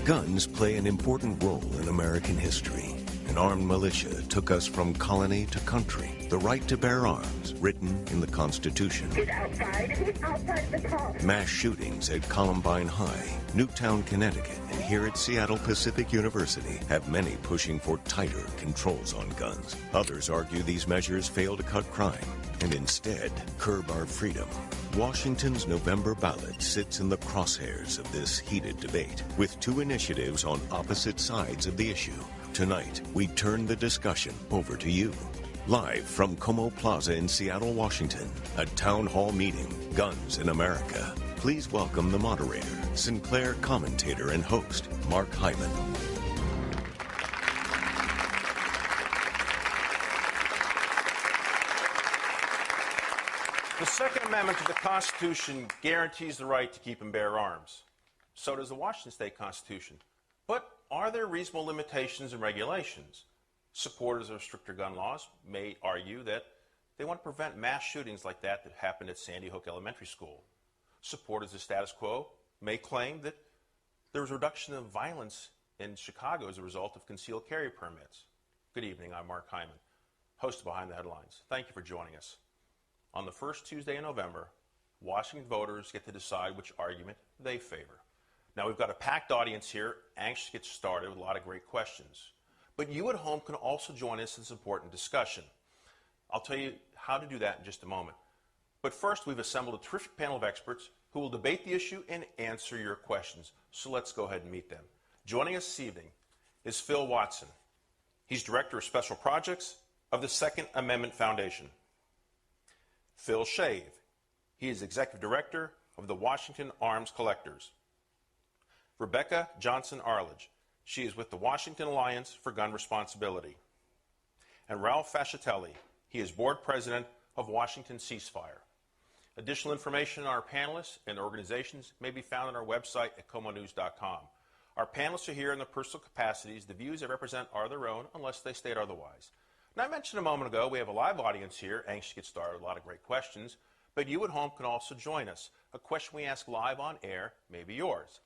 Guns play an important role in American history. An armed militia took us from colony to country. The right to bear arms, written in the Constitution. He's outside the car. Mass shootings at Columbine High, Newtown, Connecticut, and here at Seattle Pacific University have many pushing for tighter controls on guns. Others argue these measures fail to cut crime and instead curb our freedom. Washington's November ballot sits in the crosshairs of this heated debate, with two initiatives on opposite sides of the issue. Tonight, we turn the discussion over to you. Live from Como Plaza in Seattle, Washington, a town hall meeting, Guns in America. Please welcome the moderator, Sinclair commentator and host, Mark Hyman. The Second Amendment to the Constitution guarantees the right to keep and bear arms. So does the Washington State Constitution. But are there reasonable limitations and regulations? Supporters of stricter gun laws may argue that they want to prevent mass shootings like that happened at Sandy Hook Elementary School. Supporters of status quo may claim that there was a reduction of violence in Chicago as a result of concealed carry permits. Good evening, I'm Mark Hyman, host of Behind the Headlines. Thank you for joining us. On the first Tuesday in November, Washington voters get to decide which argument they favor. Now, we've got a packed audience here, anxious to get started with a lot of great questions. But you at home can also join us in this important discussion. I'll tell you how to do that in just a moment. But first, we've assembled a terrific panel of experts who will debate the issue and answer your questions. So let's go ahead and meet them. Joining us this evening is Phil Watson. He's Director of Special Projects of the Second Amendment Foundation. Phil Shave. He is Executive Director of the Washington Arms Collectors. Rebecca Johnson-Arledge. She is with the Washington Alliance for Gun Responsibility. And Ralph Fascitelli. He is Board President of Washington Ceasefire. Additional information on our panelists and organizations may be found on our website at comonews.com. Our panelists are here in their personal capacities. The views they represent are their own unless they state otherwise. Now, I mentioned a moment ago we have a live audience here, anxious to get started with a lot of great questions, but you at home can also join us. A question we ask live on air may be yours.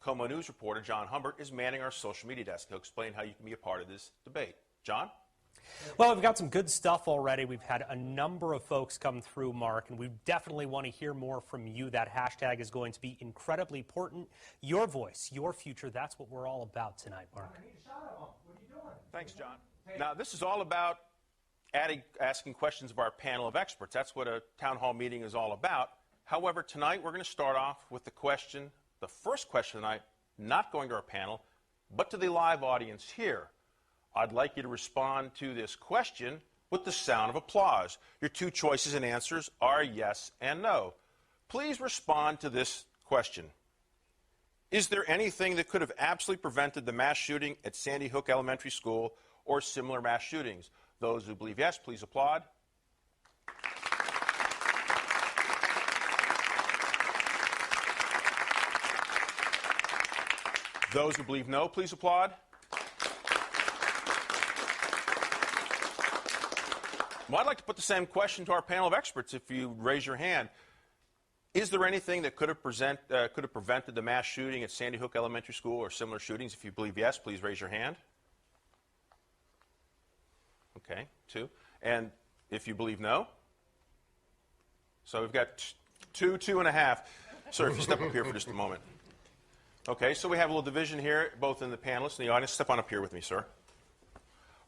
Como News reporter John Humbert is manning our social media desk. He'll explain how you can be a part of this debate. John? Well, we've got some good stuff already. We've had a number of folks come through, Mark, and we definitely want to hear more from you. That hashtag is going to be incredibly important. Your voice, your future, that's what we're all about tonight, Mark. Thanks, John. Now, this is all about asking questions of our panel of experts. That's what a town hall meeting is all about. However, tonight we're going to start off with the first question tonight, not going to our panel, but to the live audience here. I'd like you to respond to this question with the sound of applause. Your two choices and answers are yes and no. Please respond to this question. Is there anything that could have absolutely prevented the mass shooting at Sandy Hook Elementary School or similar mass shootings? Those who believe yes, please applaud. Those who believe no, please applaud. Well, I'd like to put the same question to our panel of experts if you raise your hand. Is there anything that could have prevented the mass shooting at Sandy Hook Elementary School or similar shootings? If you believe yes, please raise your hand. Okay, two. And if you believe no? So we've got two and a half. Sir, if you step up here for just a moment. Okay, so we have a little division here, both in the panelists and the audience. Step on up here with me, sir.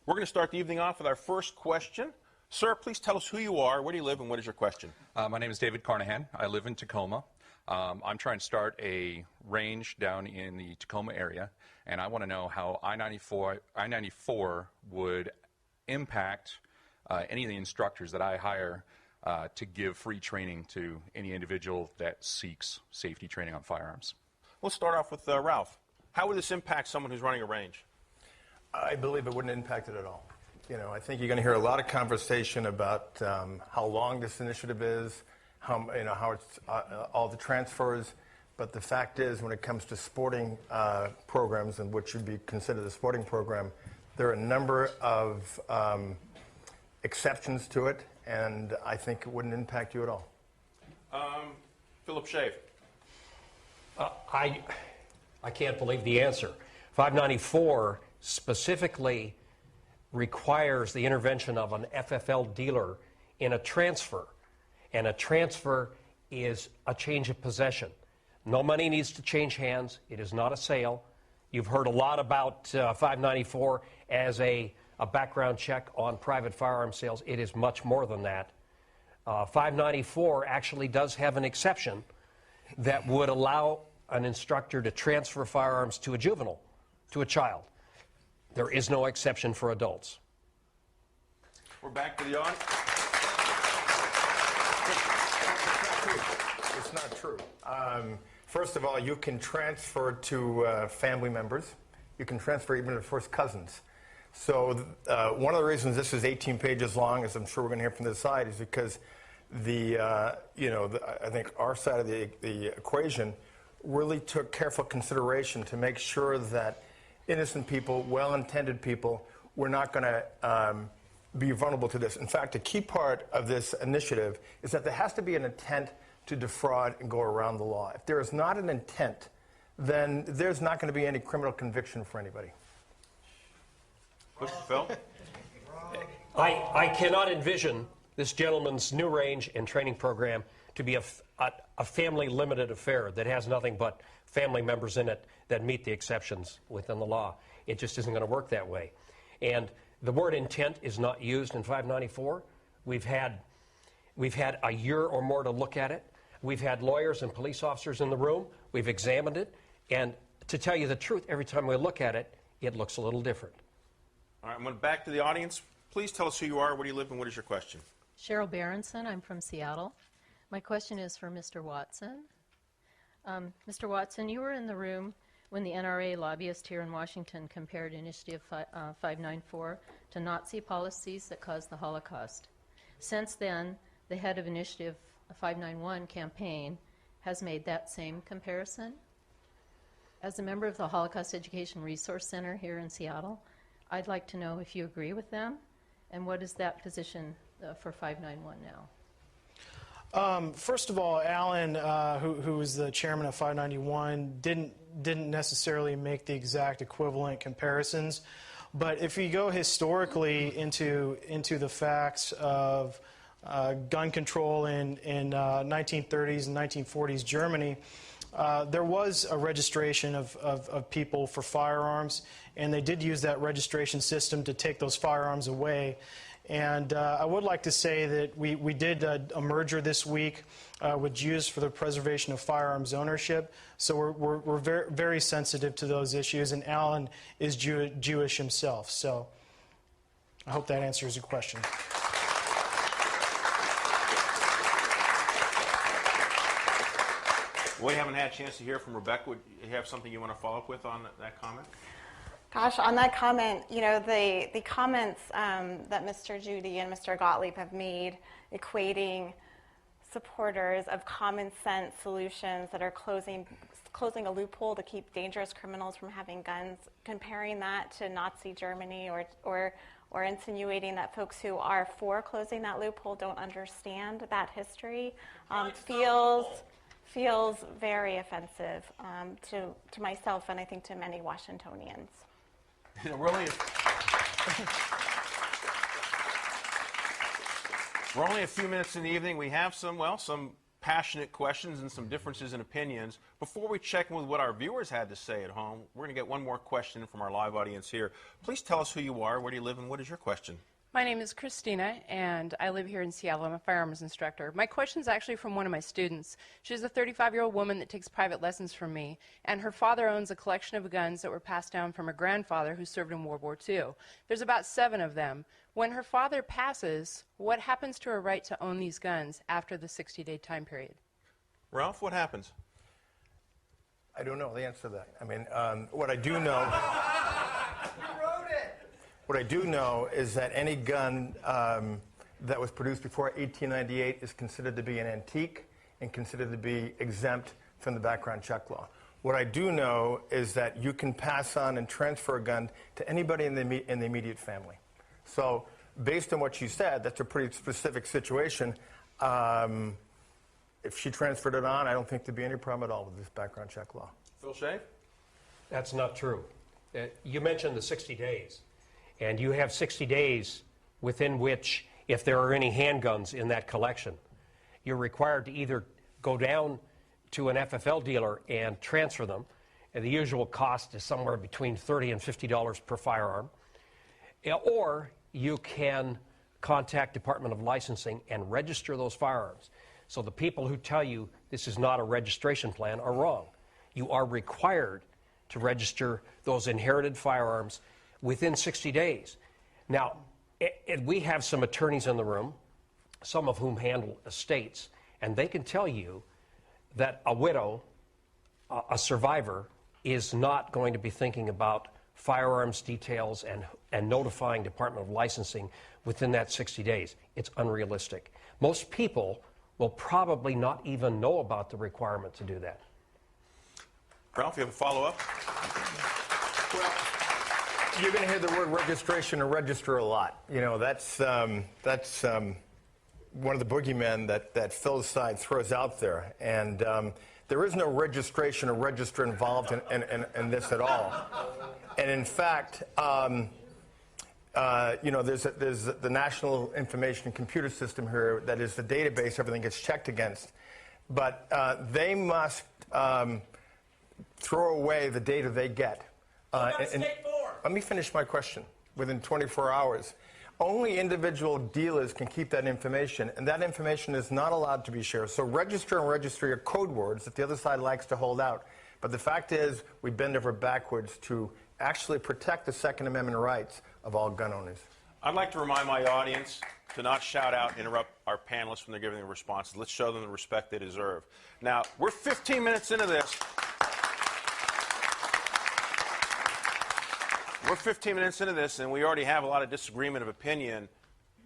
We're going to start the evening off with our first question. Sir, please tell us who you are, where do you live, and what is your question? My name is David Carnahan. I live in Tacoma. I'm trying to start a range down in the Tacoma area, and I want to know how I-94 would impact any of the instructors that I hire to give free training to any individual that seeks safety training on firearms. We'll start off with Ralph. How would this impact someone who's running a range? I believe it wouldn't impact it at all. I think you're going to hear a lot of conversation about how long this initiative is, how it's all the transfers. But the fact is, when it comes to sporting programs, and what should be considered a sporting program, there are a number of exceptions to it, and I think it wouldn't impact you at all. Philip Shave. I can't believe the answer. 594 specifically requires the intervention of an FFL dealer in a transfer, and a transfer is a change of possession. No money needs to change hands. It is not a sale. You've heard a lot about 594 as a background check on private firearm sales. It is much more than that. 594 actually does have an exception that would allow an instructor to transfer firearms to a juvenile, to a child. There is no exception for adults. We're back to the audience. It's not true. First of all, you can transfer to family members. You can transfer even to first cousins. So one of the reasons this is 18 pages long, as I'm sure we're going to hear from this side, is because I think our side of the equation really took careful consideration to make sure that innocent people, well-intended people, were not going to be vulnerable to this. In fact, a key part of this initiative is that there has to be an intent to defraud and go around the law. If there is not an intent, then there's not going to be any criminal conviction for anybody. Phil? I cannot envision this gentleman's new range and training program to be a family-limited affair that has nothing but family members in it that meet the exceptions within the law. It just isn't going to work that way. And the word intent is not used in 594. We've had a year or more to look at it. We've had lawyers and police officers in the room. We've examined it. And to tell you the truth, every time we look at it, it looks a little different. All right, I'm going back to the audience. Please tell us who you are, where do you live, and what is your question? Cheryl Berenson, I'm from Seattle. My question is for Mr. Watson. Mr. Watson, you were in the room when the NRA lobbyist here in Washington compared Initiative 594 to Nazi policies that caused the Holocaust. Since then, the head of Initiative 591 campaign has made that same comparison. As a member of the Holocaust Education Resource Center here in Seattle, I'd like to know if you agree with them, and what is that position for 591 now? First of all, Alan, who was the chairman of 591, didn't necessarily make the exact equivalent comparisons. But if you go historically into the facts of gun control in 1930s and 1940s Germany, there was a registration of people for firearms, and they did use that registration system to take those firearms away. And I would like to say that we did a merger this week with Jews for the Preservation of Firearms Ownership. So we're very, very sensitive to those issues, and Alan is Jewish himself. So I hope that answers your question. We haven't had a chance to hear from Rebecca. Would you have something you want to follow up with on that comment? Gosh, on that comment, you know, the comments that Mr. Judy and Mr. Gottlieb have made equating supporters of common sense solutions that are closing a loophole to keep dangerous criminals from having guns, comparing that to Nazi Germany or insinuating that folks who are for closing that loophole don't understand that history feels very offensive to myself and I think to many Washingtonians. You know, we're only a few minutes in the evening. We have some passionate questions and some differences in opinions. Before we check in with what our viewers had to say at home, we're going to get one more question from our live audience here. Please tell us who you are, where do you live, and what is your question? My name is Christina, and I live here in Seattle. I'm a firearms instructor. My question is actually from one of my students. She's a 35-year-old woman that takes private lessons from me, and her father owns a collection of guns that were passed down from her grandfather who served in World War II. There's about 7 of them. When her father passes, what happens to her right to own these guns after the 60-day time period? Ralph, what happens? I don't know the answer to that. I mean, what I do know... What I do know is that any gun that was produced before 1898 is considered to be an antique and considered to be exempt from the background check law. What I do know is that you can pass on and transfer a gun to anybody in the immediate family. So based on what you said, that's a pretty specific situation. If she transferred it on, I don't think there'd be any problem at all with this background check law. Phil Shave? That's not true. You mentioned the 60 days, and you have 60 days within which, if there are any handguns in that collection, you're required to either go down to an FFL dealer and transfer them, and the usual cost is somewhere between $30 and $50 per firearm, or you can contact Department of Licensing and register those firearms. So the people who tell you this is not a registration plan are wrong. You are required to register those inherited firearms within 60 days. Now, we have some attorneys in the room, some of whom handle estates, and they can tell you that a widow, a survivor, is not going to be thinking about firearms details and notifying Department of Licensing within that 60 days. It's unrealistic. Most people will probably not even know about the requirement to do that. Ralph, you have a follow-up? Well, you're going to hear the word registration or register a lot. You know, that's one of the boogeymen that Phil Side throws out there. And there is no registration or register involved in this at all. And in fact, you know, there's the National Information Computer System here that is the database everything gets checked against. But they must throw away the data they get. Let me finish my question. Within 24 hours. Only individual dealers can keep that information, and that information is not allowed to be shared. So register and registry are code words that the other side likes to hold out. But the fact is, we bend over backwards to actually protect the Second Amendment rights of all gun owners. I'd like to remind my audience to not shout out and interrupt our panelists when they're giving their responses. Let's show them the respect they deserve. Now, we're 15 minutes into this. We're 15 minutes into this, and we already have a lot of disagreement of opinion.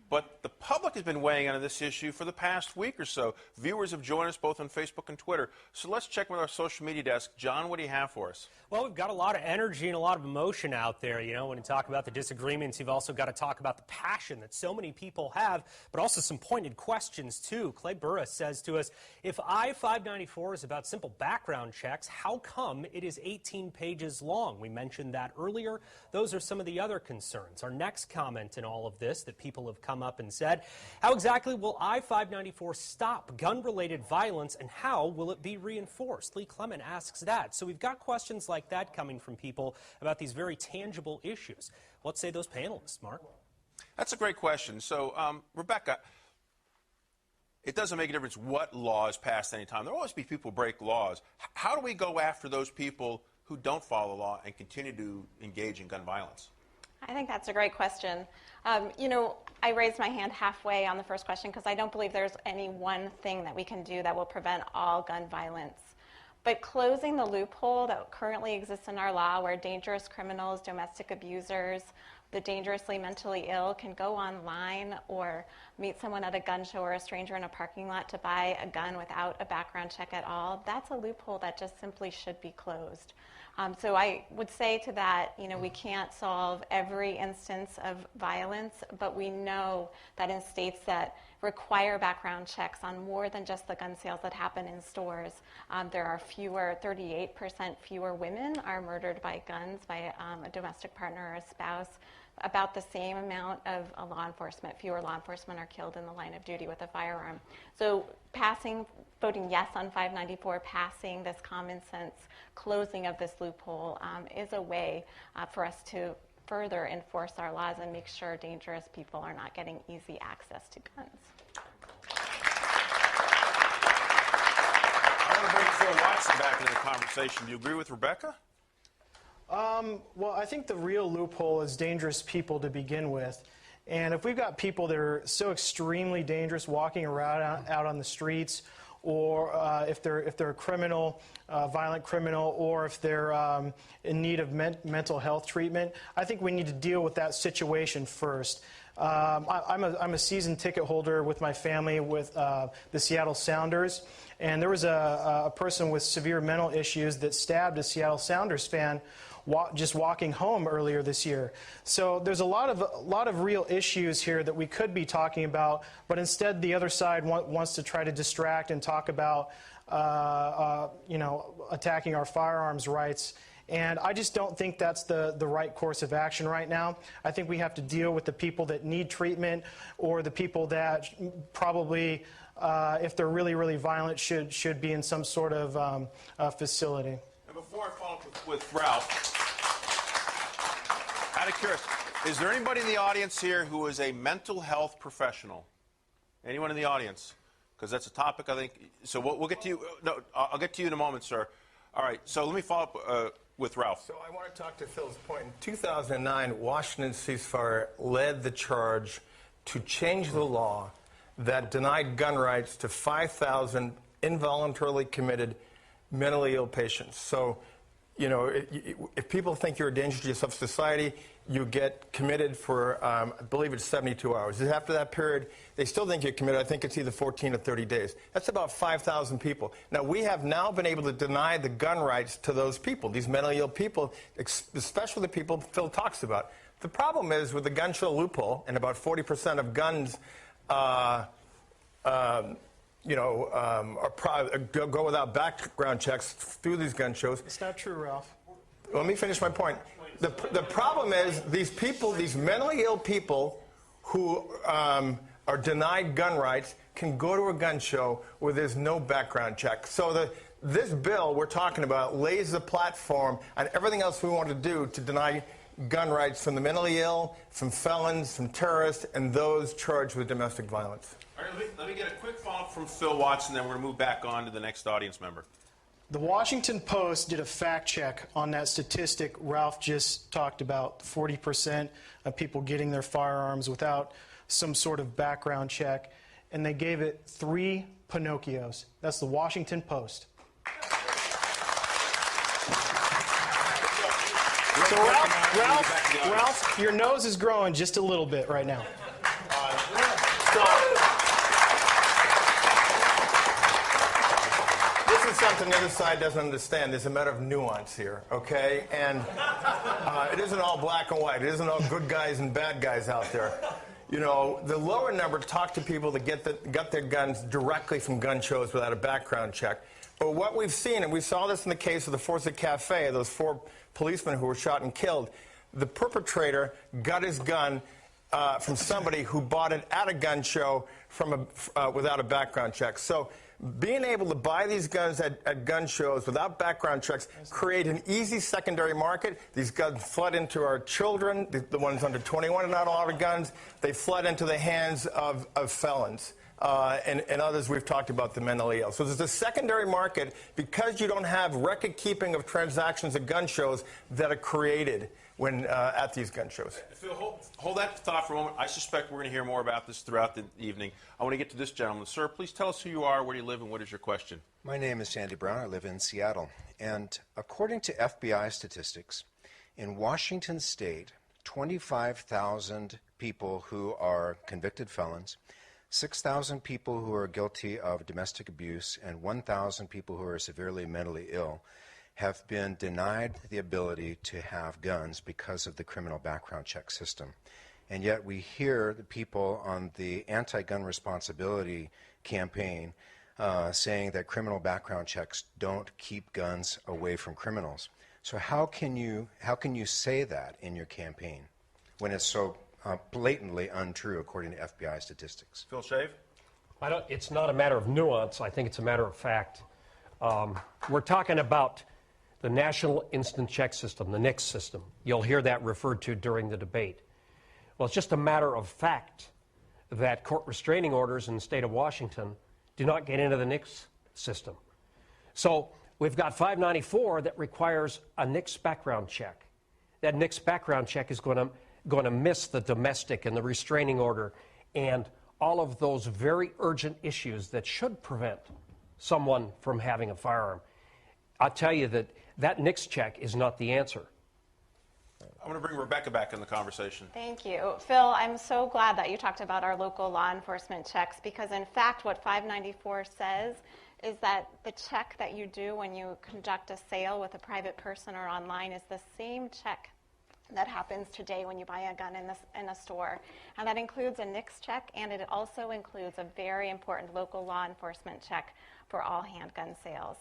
But the public has been weighing in on this issue for the past week or so. Viewers have joined us both on Facebook and Twitter. So let's check with our social media desk. John, what do you have for us? Well, we've got a lot of energy and a lot of emotion out there. You know, when you talk about the disagreements, you've also got to talk about the passion that so many people have, but also some pointed questions, too. Clay Burris says to us, if I-594 is about simple background checks, how come it is 18 pages long? We mentioned that earlier. Those are some of the other concerns. Our next comment in all of this that people have come up and said, how exactly will I-594 stop gun-related violence, and how will it be reinforced? Lee Clement asks that. So we've got questions like that coming from people about these very tangible issues. What say those panelists, Mark? That's a great question. So, Rebecca, it doesn't make a difference what law is passed any time. There will always be people who break laws. How do we go after those people who don't follow the law and continue to engage in gun violence? I think that's a great question. You know, I raised my hand halfway on the first question because I don't believe there's any one thing that we can do that will prevent all gun violence. But closing the loophole that currently exists in our law where dangerous criminals, domestic abusers, the dangerously mentally ill can go online or meet someone at a gun show or a stranger in a parking lot to buy a gun without a background check at all, that's a loophole that just simply should be closed. So I would say to that, you know, we can't solve every instance of violence, but we know that in states that require background checks on more than just the gun sales that happen in stores, there are 38% fewer women are murdered by guns by a domestic partner or a spouse. About the same amount of fewer law enforcement are killed in the line of duty with a firearm. So voting yes on 594, passing this common sense closing of this loophole is a way for us to further enforce our laws and make sure dangerous people are not getting easy access to guns. I want to bring Phil Watson back into the conversation. Do you agree with Rebecca? Well, I think the real loophole is dangerous people to begin with. And if we've got people that are so extremely dangerous walking around out on the streets, or if they're a criminal, violent criminal, or if they're in need of mental health treatment, I think we need to deal with that situation first. I'm a season ticket holder with my family with the Seattle Sounders, and there was a person with severe mental issues that stabbed a Seattle Sounders fan just walking home earlier this year. So there's a lot of real issues here that we could be talking about, but instead the other side wants to try to distract and talk about you know, attacking our firearms rights. And I just don't think that's the right course of action right now. I think we have to deal with the people that need treatment, or the people that probably, if they're really, really violent, should be in some sort of facility. And before I follow up with Ralph, out of curiosity, is there anybody in the audience here who is a mental health professional? Anyone in the audience? Because that's a topic, I think. So we'll get to you. No, I'll get to you in a moment, sir. All right. So let me follow up with Ralph. So I want to talk to Phil's point. In 2009, Washington ceasefire led the charge to change the law that denied gun rights to 5,000 involuntarily committed mentally ill patients. So, you know, if people think you're a danger to yourself, society, you get committed for, I believe it's 72 hours. After that period, they still think you're committed. I think it's either 14 or 30 days. That's about 5,000 people. Now, we have now been able to deny the gun rights to those people, these mentally ill people, especially the people Phil talks about. The problem is with the gun show loophole, and about 40% of guns go without background checks through these gun shows. It's not true, Ralph. Let me finish my point. The problem is these people, these mentally ill people who are denied gun rights can go to a gun show where there's no background check. So this bill we're talking about lays the platform on everything else we want to do to deny gun rights from the mentally ill, from felons, from terrorists, and those charged with domestic violence. All right, let me get a quick follow-up from Phil Watson, then we're going to move back on to the next audience member. The Washington Post did a fact check on that statistic Ralph just talked about, 40% of people getting their firearms without some sort of background check, and they gave it 3 Pinocchios. That's the Washington Post. So Ralph, your nose is growing just a little bit right now. Something the other side doesn't understand. There's a matter of nuance here, okay? And it isn't all black and white. It isn't all good guys and bad guys out there. You know, the lower number talk to people that got their guns directly from gun shows without a background check. But what we've seen, and we saw this in the case of the Forza Cafe, those 4 policemen who were shot and killed, the perpetrator got his gun from somebody who bought it at a gun show without a background check. So being able to buy these guns at gun shows without background checks create an easy secondary market. These guns flood into our children, the ones under 21 are not allowed guns. They flood into the hands of felons. And others we've talked about, the mentally ill. So there's a secondary market because you don't have record keeping of transactions at gun shows that are created when at these gun shows. Phil, hold that thought for a moment. I suspect we're going to hear more about this throughout the evening. I want to get to this gentleman. Sir, please tell us who you are, where do you live, and what is your question? My name is Sandy Brown. I live in Seattle. And according to FBI statistics, in Washington State, 25,000 people who are convicted felons, 6,000 people who are guilty of domestic abuse, and 1,000 people who are severely mentally ill have been denied the ability to have guns because of the criminal background check system. And yet we hear the people on the anti-gun responsibility campaign saying that criminal background checks don't keep guns away from criminals. So how can you say that in your campaign when it's so blatantly untrue according to FBI statistics? Phil Shave? It's not a matter of nuance. I think it's a matter of fact. We're talking about the National Instant Check System, the NICS system. You'll hear that referred to during the debate. Well, it's just a matter of fact that court restraining orders in the state of Washington do not get into the NICS system. So we've got 594 that requires a NICS background check. That NICS background check is going to miss the domestic and the restraining order and all of those very urgent issues that should prevent someone from having a firearm. I'll tell you that NICS check is not the answer. I'm going to bring Rebecca back in the conversation. Thank you. Phil, I'm so glad that you talked about our local law enforcement checks because, in fact, what 594 says is that the check that you do when you conduct a sale with a private person or online is the same check that happens today when you buy a gun in a store. And that includes a NICS check, and it also includes a very important local law enforcement check for all handgun sales.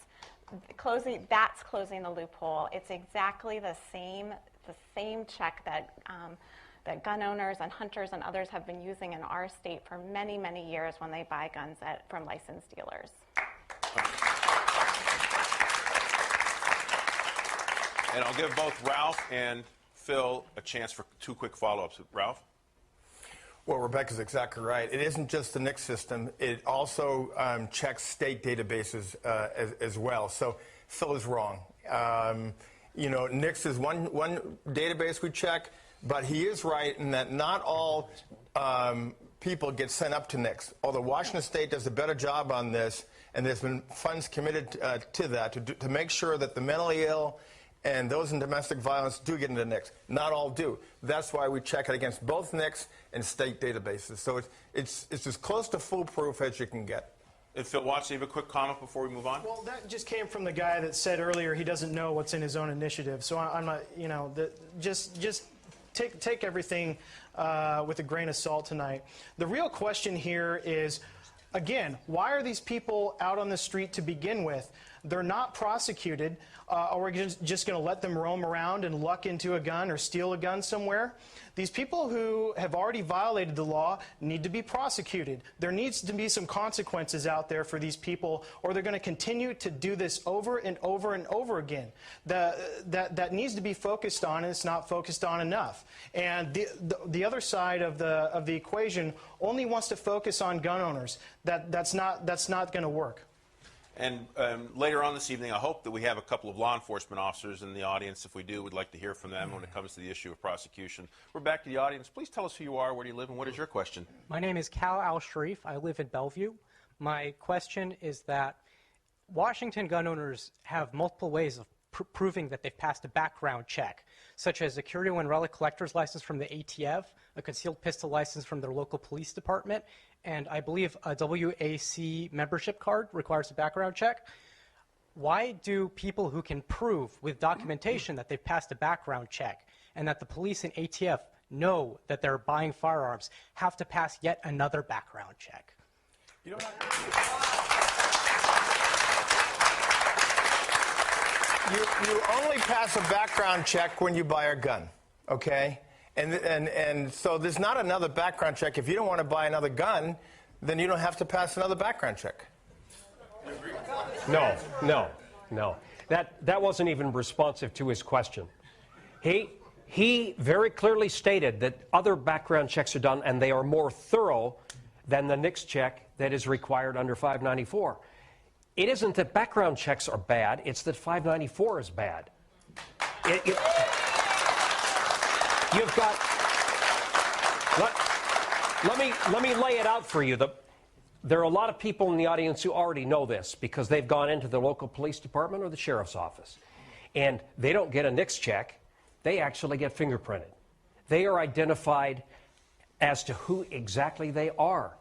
That's closing the loophole. It's exactly the same check that that gun owners and hunters and others have been using in our state for many, many years when they buy guns from licensed dealers. And I'll give both Ralph and Phil a chance for 2 quick follow-ups. Ralph? Well, Rebecca's exactly right. It isn't just the NICS system. It also checks state databases as well. So Phil is wrong. NICS is one database we check, but he is right in that not all people get sent up to NICS. Although Washington State does a better job on this, and there's been funds committed to that to make sure that the mentally ill and those in domestic violence do get into NICS. Not all do. That's why we check it against both NICS and state databases. So it's as close to foolproof as you can get. And Phil Watson, you have a quick comment before we move on? Well, that just came from the guy that said earlier he doesn't know what's in his own initiative. So I'm not, just take everything with a grain of salt tonight. The real question here is, again, why are these people out on the street to begin with? They're not prosecuted. Are we just going to let them roam around and luck into a gun or steal a gun somewhere? These people who have already violated the law need to be prosecuted. There needs to be some consequences out there for these people, or they're going to continue to do this over and over and over again. That needs to be focused on, and it's not focused on enough. And the other side of the equation only wants to focus on gun owners. That's not going to work. And later on this evening, I hope that we have a couple of law enforcement officers in the audience. If we do, we'd like to hear from them when it comes to the issue of prosecution. We're back to the audience. Please tell us who you are, where do you live, and what is your question? My name is Cal Al-Sharif. I live in Bellevue. My question is that Washington gun owners have multiple ways of proving that they've passed a background check, such as a Curio and Relic collector's license from the ATF, a concealed pistol license from their local police department, and I believe a WAC membership card requires a background check. Why do people who can prove with documentation that they've passed a background check and that the police and ATF know that they're buying firearms have to pass yet another background check? You don't You only pass a background check when you buy a gun, okay? And so there's not another background check. If you don't want to buy another gun, then you don't have to pass another background check. No. That wasn't even responsive to his question. He very clearly stated that other background checks are done, and they are more thorough than the NICS check that is required under 594. It isn't that background checks are bad, it's that 594 is bad. You've got, let me lay it out for you. There are a lot of people in the audience who already know this because they've gone into the local police department or the sheriff's office. And they don't get a NICS check, they actually get fingerprinted. They are identified as to who exactly they are.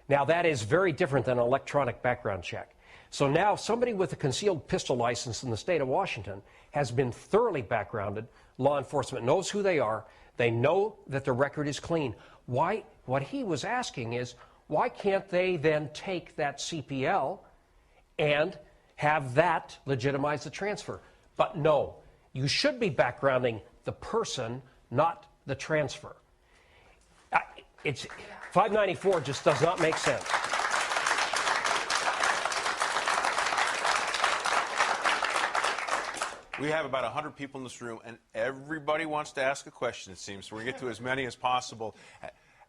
Now that is very different than an electronic background check. So now somebody with a concealed pistol license in the state of Washington has been thoroughly backgrounded. Law enforcement knows who they are. They know that the record is clean. Why? What he was asking is, why can't they then take that CPL and have that legitimize the transfer? But no, you should be backgrounding the person, not the transfer. It's 594 just does not make sense. We have about 100 people in this room, and everybody wants to ask a question, it seems, so we're going to get to as many as possible.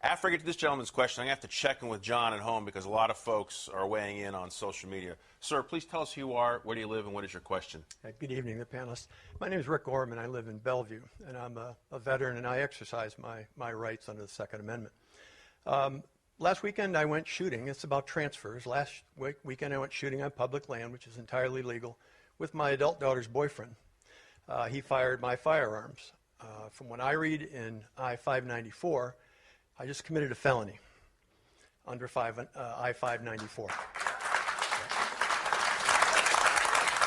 After I get to this gentleman's question, I'm going to have to check in with John at home because a lot of folks are weighing in on social media. Sir, please tell us who you are, where do you live, and what is your question? Good evening, the panelists. My name is Rick Gorman. I live in Bellevue, and I'm a veteran, and I exercise my rights under the Second Amendment. Last weekend, I went shooting. It's about transfers. Last weekend, I went shooting on public land, which is entirely legal, with my adult daughter's boyfriend. He fired my firearms. From what I read in I-594, I just committed a felony under I-594.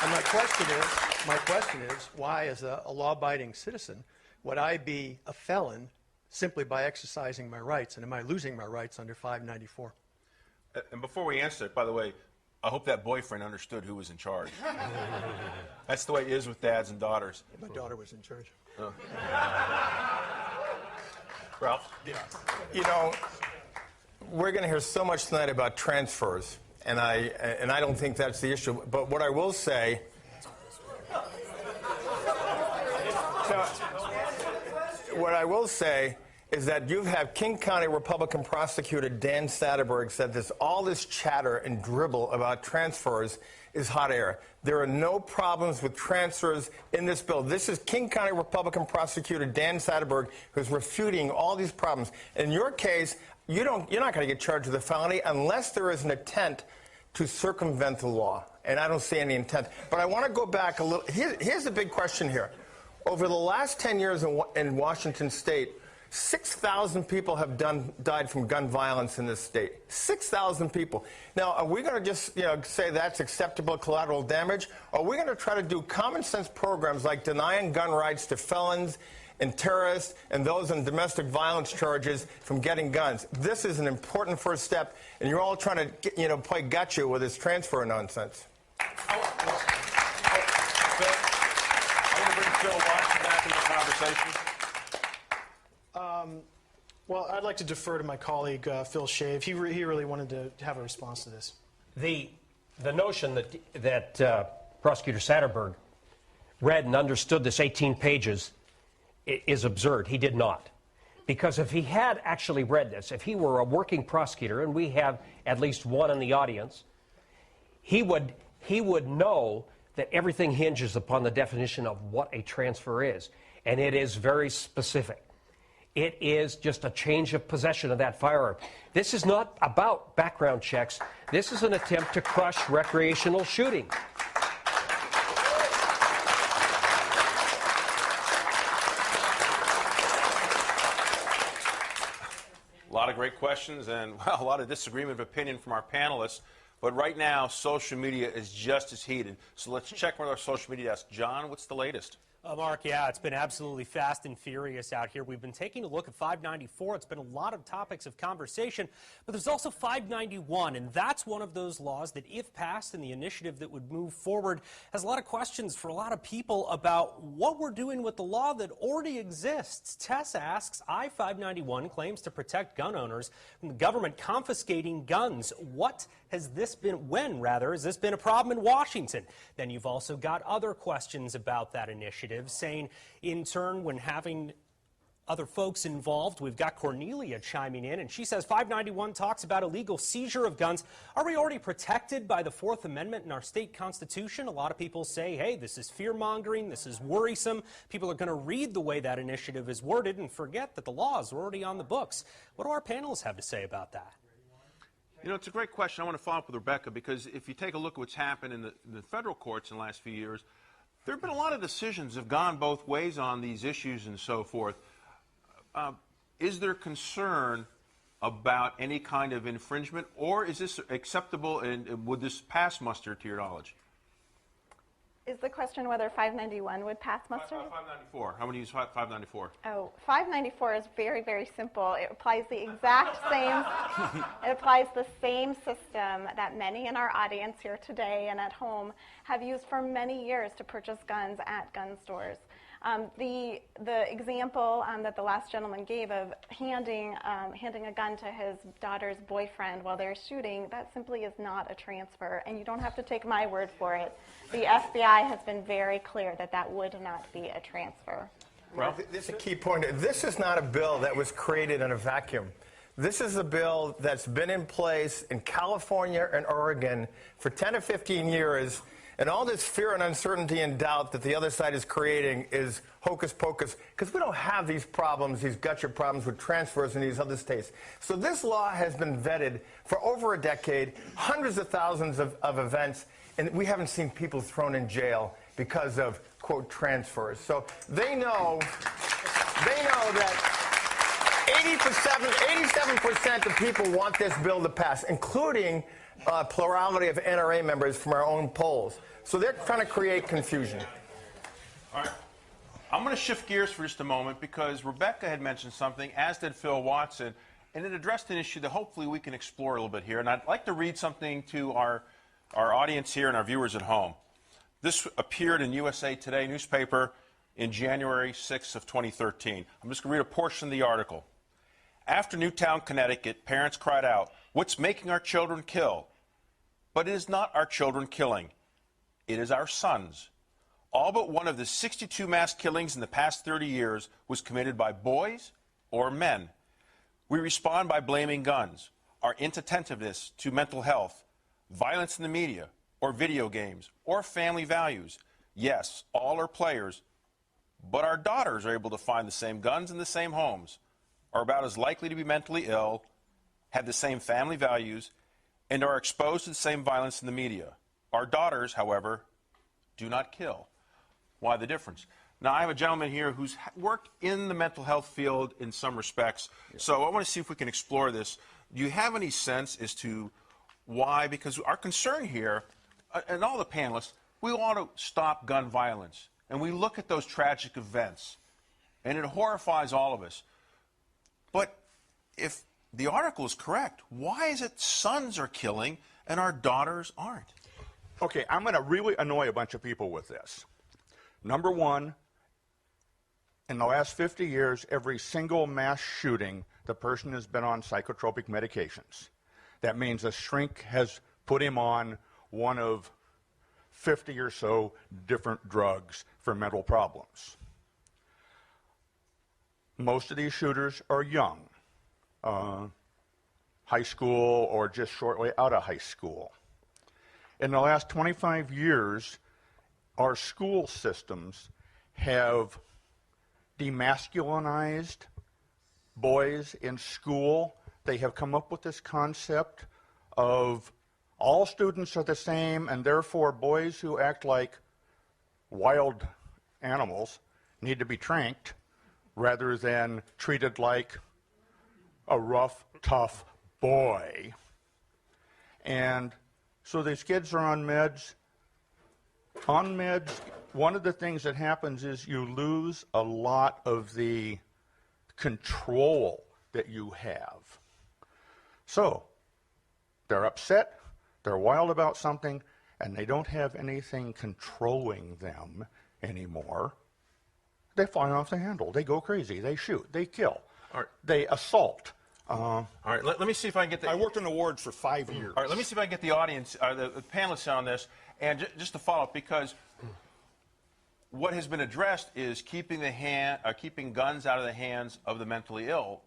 And my question is, why, as a law-abiding citizen, would I be a felon simply by exercising my rights? And am I losing my rights under 594? And before we answer it, by the way, I hope that boyfriend understood who was in charge. That's the way it is with dads and daughters. My daughter was in charge. Oh. Ralph? Yeah. You know, we're going to hear so much tonight about transfers, and I don't think that's the issue. But what I will say, is that you have King County Republican prosecutor Dan Satterberg said all this chatter and dribble about transfers is hot air. There are no problems with transfers in this bill. This is King County Republican prosecutor Dan Satterberg who's refuting all these problems. In your case, you're not going to get charged with a felony unless there is an intent to circumvent the law. And I don't see any intent. But I want to go back a little. Here's the big question here. Over the last 10 years in Washington State, 6,000 people have died from gun violence in this state. 6,000 people. Now, are we going to just say that's acceptable collateral damage? Or are we going to try to do common sense programs like denying gun rights to felons and terrorists and those on domestic violence charges from getting guns? This is an important first step, and you're all trying to play gotcha with this transfer nonsense. I want to bring Phil Watson back into the conversation. Well, I'd like to defer to my colleague, Phil Shave. He really wanted to have a response to this. The notion that Prosecutor Satterberg read and understood this 18 pages is absurd. He did not. Because if he had actually read this, if he were a working prosecutor, and we have at least one in the audience, he would know that everything hinges upon the definition of what a transfer is. And it is very specific. It is just a change of possession of that firearm. This is not about background checks. This is an attempt to crush recreational shooting. A lot of great questions and a lot of disagreement of opinion from our panelists. But right now, social media is just as heated. So let's check with our social media desk. John, what's the latest? Mark, yeah, it's been absolutely fast and furious out here. We've been taking a look at 594. It's been a lot of topics of conversation, but there's also 591, and that's one of those laws that, if passed and the initiative that would move forward, has a lot of questions for a lot of people about what we're doing with the law that already exists. Tess asks, I-591 claims to protect gun owners from the government confiscating guns. Has this been a problem in Washington? Then you've also got other questions about that initiative, saying, in turn, when having other folks involved, we've got Cornelia chiming in, and she says 591 talks about illegal seizure of guns. Are we already protected by the Fourth Amendment in our state constitution? A lot of people say, hey, this is fear-mongering, this is worrisome. People are going to read the way that initiative is worded and forget that the laws are already on the books. What do our panelists have to say about that? You know, it's a great question. I want to follow up with Rebecca, because if you take a look at what's happened in the federal courts in the last few years, there have been a lot of decisions that have gone both ways on these issues and so forth. Is there concern about any kind of infringement, or is this acceptable, and would this pass muster to your knowledge? Is the question whether 591 would pass muster? 594. How many use 594? Oh, 594 is very, very simple. It applies the exact same. It applies the same system that many in our audience here today and at home have used for many years to purchase guns at gun stores. The example that the last gentleman gave of handing a gun to his daughter's boyfriend while they're shooting, that simply is not a transfer, and you don't have to take my word for it. The FBI has been very clear that that would not be a transfer. Well, this is a key point. This is not a bill that was created in a vacuum. This is a bill that's been in place in California and Oregon for 10 or 15 years. And all this fear and uncertainty and doubt that the other side is creating is hocus pocus, because we don't have these problems, these gotcha problems with transfers in these other states. So this law has been vetted for over a decade, hundreds of thousands of events, and we haven't seen people thrown in jail because of, quote, transfers. So they know that 87% of people want this bill to pass, including plurality of NRA members from our own polls. So they're trying to create confusion. All right. I'm going to shift gears for just a moment because Rebecca had mentioned something, as did Phil Watson, and it addressed an issue that hopefully we can explore a little bit here. And I'd like to read something to our audience here and our viewers at home. This appeared in USA Today newspaper in January 6th of 2013. I'm just going to read a portion of the article. After Newtown, Connecticut, parents cried out, "What's making our children kill?" But it is not our children killing. It is our sons. All but one of the 62 mass killings in the past 30 years was committed by boys or men. We respond by blaming guns, our inattentiveness to mental health, violence in the media, or video games, or family values. Yes, all are players, but our daughters are able to find the same guns in the same homes, are about as likely to be mentally ill, have the same family values, and are exposed to the same violence in the media. Our daughters, however, do not kill. Why the difference? Now, I have a gentleman here who's worked in the mental health field in some respects, so I want to see if we can explore this. Do you have any sense as to why? Because our concern here, and all the panelists, we want to stop gun violence, and we look at those tragic events, and it horrifies all of us. But if the article is correct, why is it sons are killing and our daughters aren't? Okay, I'm going to really annoy a bunch of people with this. Number one, in the last 50 years, every single mass shooting, the person has been on psychotropic medications. That means a shrink has put him on one of 50 or so different drugs for mental problems. Most of these shooters are young, high school or just shortly out of high school. In the last 25 years, our school systems have demasculinized boys in school. They have come up with this concept of all students are the same, and therefore boys who act like wild animals need to be tranked rather than treated like a rough, tough boy. And so these kids are on meds. On meds, one of the things that happens is you lose a lot of the control that you have. So they're upset, they're wild about something, and they don't have anything controlling them anymore. They fly off the handle. They go crazy. They shoot. They kill. They assault. All right, let me see if I can get the... I worked in the wards for 5 years. All right, let me see if I can get the audience, the panelists on this, and just to follow up, because what has been addressed is keeping guns out of the hands of the mentally ill.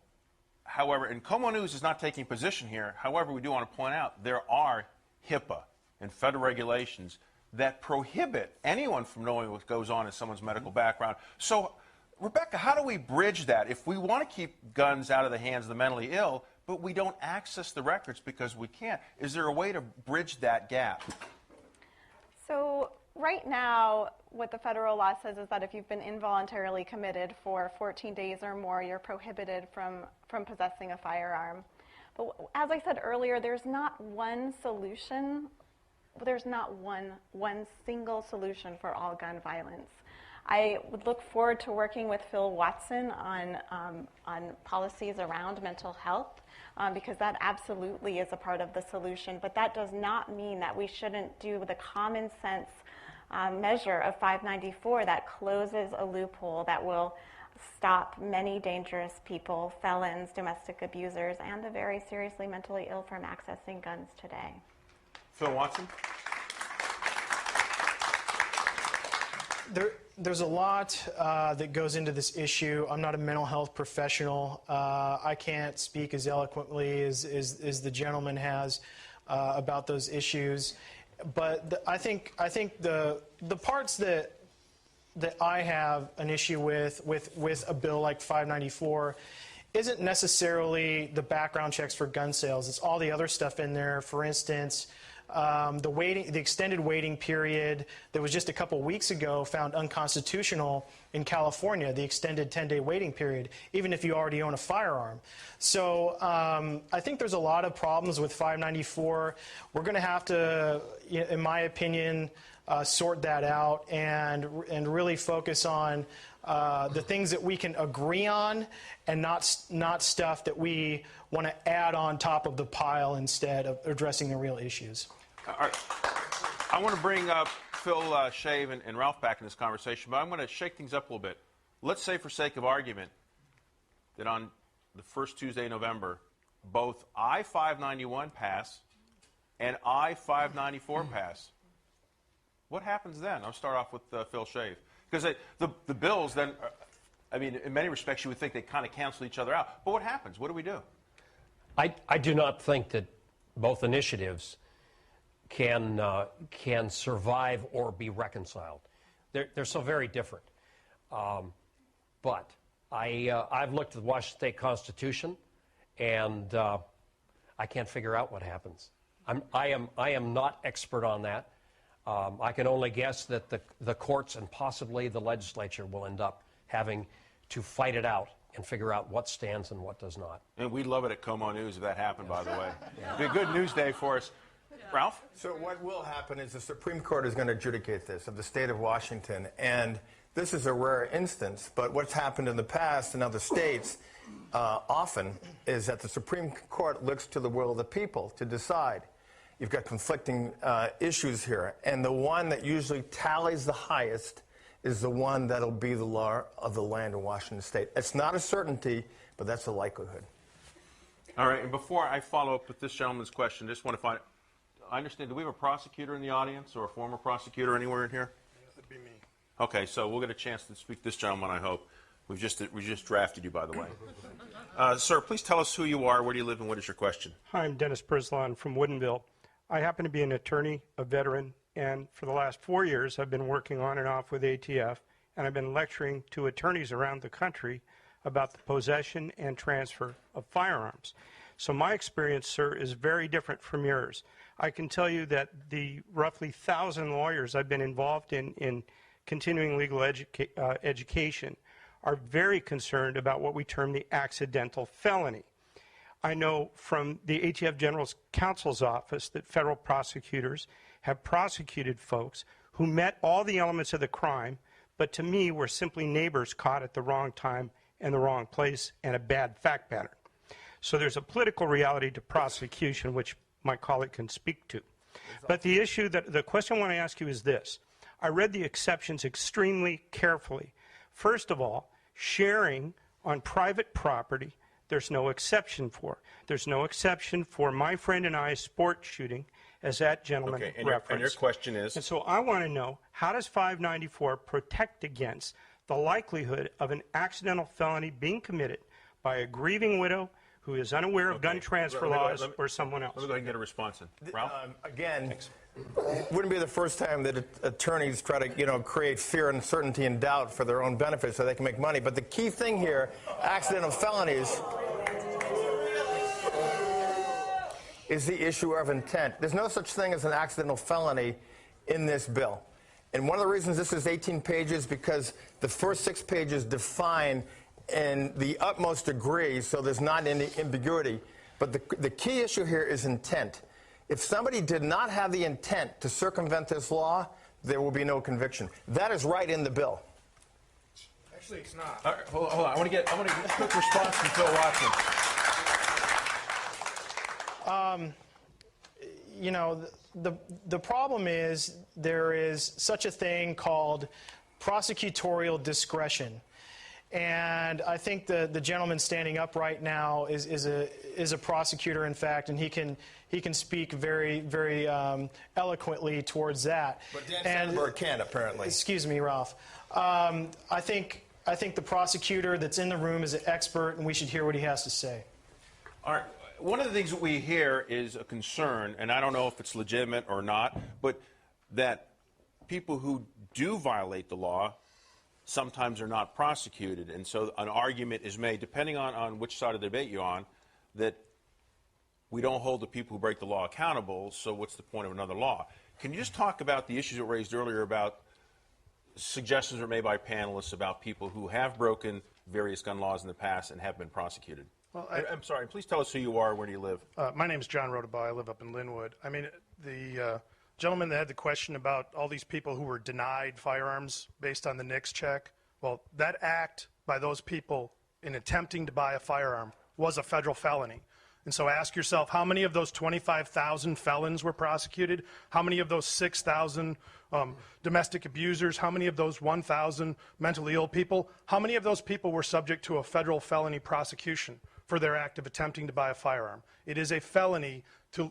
However, and Como News is not taking position here. However, we do want to point out there are HIPAA and federal regulations that prohibit anyone from knowing what goes on in someone's medical background. So, Rebecca, how do we bridge that? If we want to keep guns out of the hands of the mentally ill, but we don't access the records because we can't, is there a way to bridge that gap? So right now, what the federal law says is that if you've been involuntarily committed for 14 days or more, you're prohibited from possessing a firearm. But as I said earlier, there's not one solution. There's not one single solution for all gun violence. I would look forward to working with Phil Watson on policies around mental health, because that absolutely is a part of the solution. But that does not mean that we shouldn't do the common sense measure of 594 that closes a loophole that will stop many dangerous people, felons, domestic abusers, and the very seriously mentally ill from accessing guns today. Phil Watson? There's a lot that goes into this issue. I'm not a mental health professional. I can't speak as eloquently as the gentleman has about those issues. But I think the parts that I have an issue with a bill like 594 isn't necessarily the background checks for gun sales. It's all the other stuff in there. For instance, the extended waiting period that was just a couple weeks ago found unconstitutional in California, the extended 10-day waiting period, even if you already own a firearm. So I think there's a lot of problems with 594. We're going to have to, in my opinion, sort that out and really focus on the things that we can agree on, and not stuff that we want to add on top of the pile instead of addressing the real issues. All right. I want to bring up Phil Shave and Ralph back in this conversation, but I'm going to shake things up a little bit. Let's say, for sake of argument, that on the first Tuesday in November, both I-591 pass and I-594 pass. What happens then? I'll start off with Phil Shave. Because the bills then, I mean, in many respects, you would think they kind of cancel each other out. But what happens? What do we do? I do not think that both initiatives can survive or be reconciled. They're so very different. But I've looked at the Washington State Constitution, and I can't figure out what happens. I am not expert on that. I can only guess that the courts and possibly the legislature will end up having to fight it out and figure out what stands and what does not. And we'd love it at Como News if that happened, by the way. It'd be a good news day for us. Ralph? So what will happen is the Supreme Court is going to adjudicate this of the state of Washington, and this is a rare instance, but what's happened in the past in other states often is that the Supreme Court looks to the will of the people to decide. You've got conflicting issues here, and the one that usually tallies the highest is the one that'll be the law of the land in Washington State. It's not a certainty, but that's a likelihood. All right, and before I follow up with this gentleman's question, I just want to find, I understand, do we have a prosecutor in the audience or a former prosecutor anywhere in here? That'd be me. Okay, so we'll get a chance to speak to this gentleman, I hope. We just drafted you, by the way. Sir, please tell us who you are, where do you live, and what is your question? Hi, I'm Dennis Prislon from Woodinville. I happen to be an attorney, a veteran, and for the last 4 years I've been working on and off with ATF, and I've been lecturing to attorneys around the country about the possession and transfer of firearms. So my experience, sir, is very different from yours. I can tell you that the roughly 1,000 lawyers I've been involved in continuing legal education are very concerned about what we term the accidental felony. I know from the ATF General Counsel's office that federal prosecutors have prosecuted folks who met all the elements of the crime, but to me were simply neighbors caught at the wrong time and the wrong place and a bad fact pattern. So there's a political reality to prosecution, which my colleague can speak to. But the issue, the question I want to ask you is this. I read the exceptions extremely carefully. First of all, sharing on private property, there's no exception for. There's no exception for my friend and I's sport shooting, as that gentleman referenced. And your question is? And so I want to know, how does 594 protect against the likelihood of an accidental felony being committed by a grieving widow who is unaware of gun transfer laws or someone else? Let me go ahead and get a response in. Ralph? Again, it wouldn't be the first time that attorneys try to, create fear, uncertainty, and doubt for their own benefit so they can make money. But the key thing here, accidental felonies, is the issue of intent. There's no such thing as an accidental felony in this bill. And one of the reasons this is 18 pages because the first 6 pages define in the utmost degree, so there's not any ambiguity. But the key issue here is intent. If somebody did not have the intent to circumvent this law, there will be no conviction. That is right in the bill. Actually, it's not. All right, hold on. I want to get a quick response from Phil Watson. The problem is there is such a thing called prosecutorial discretion. And I think the gentleman standing up right now is a prosecutor, in fact, and he can speak very, very eloquently towards that. But Dan Sandberg can't, apparently. Excuse me, Ralph. I think the prosecutor that's in the room is an expert, and we should hear what he has to say. All right. One of the things that we hear is a concern, and I don't know if it's legitimate or not, but that people who do violate the law sometimes are not prosecuted. And so an argument is made, depending on which side of the debate you're on, that we don't hold the people who break the law accountable, so what's the point of another law? Can you just talk about the issues that were raised earlier about suggestions were made by panelists about people who have broken various gun laws in the past and have been prosecuted? Well, I'm sorry, please tell us who you are, where do you live? My name is John Rodabaugh. I live up in Linwood. I mean, the gentleman that had the question about all these people who were denied firearms based on the NICS check, well, that act by those people in attempting to buy a firearm was a federal felony. And so ask yourself, how many of those 25,000 felons were prosecuted? How many of those 6,000 domestic abusers? How many of those 1,000 mentally ill people? How many of those people were subject to a federal felony prosecution for their act of attempting to buy a firearm? It is a felony to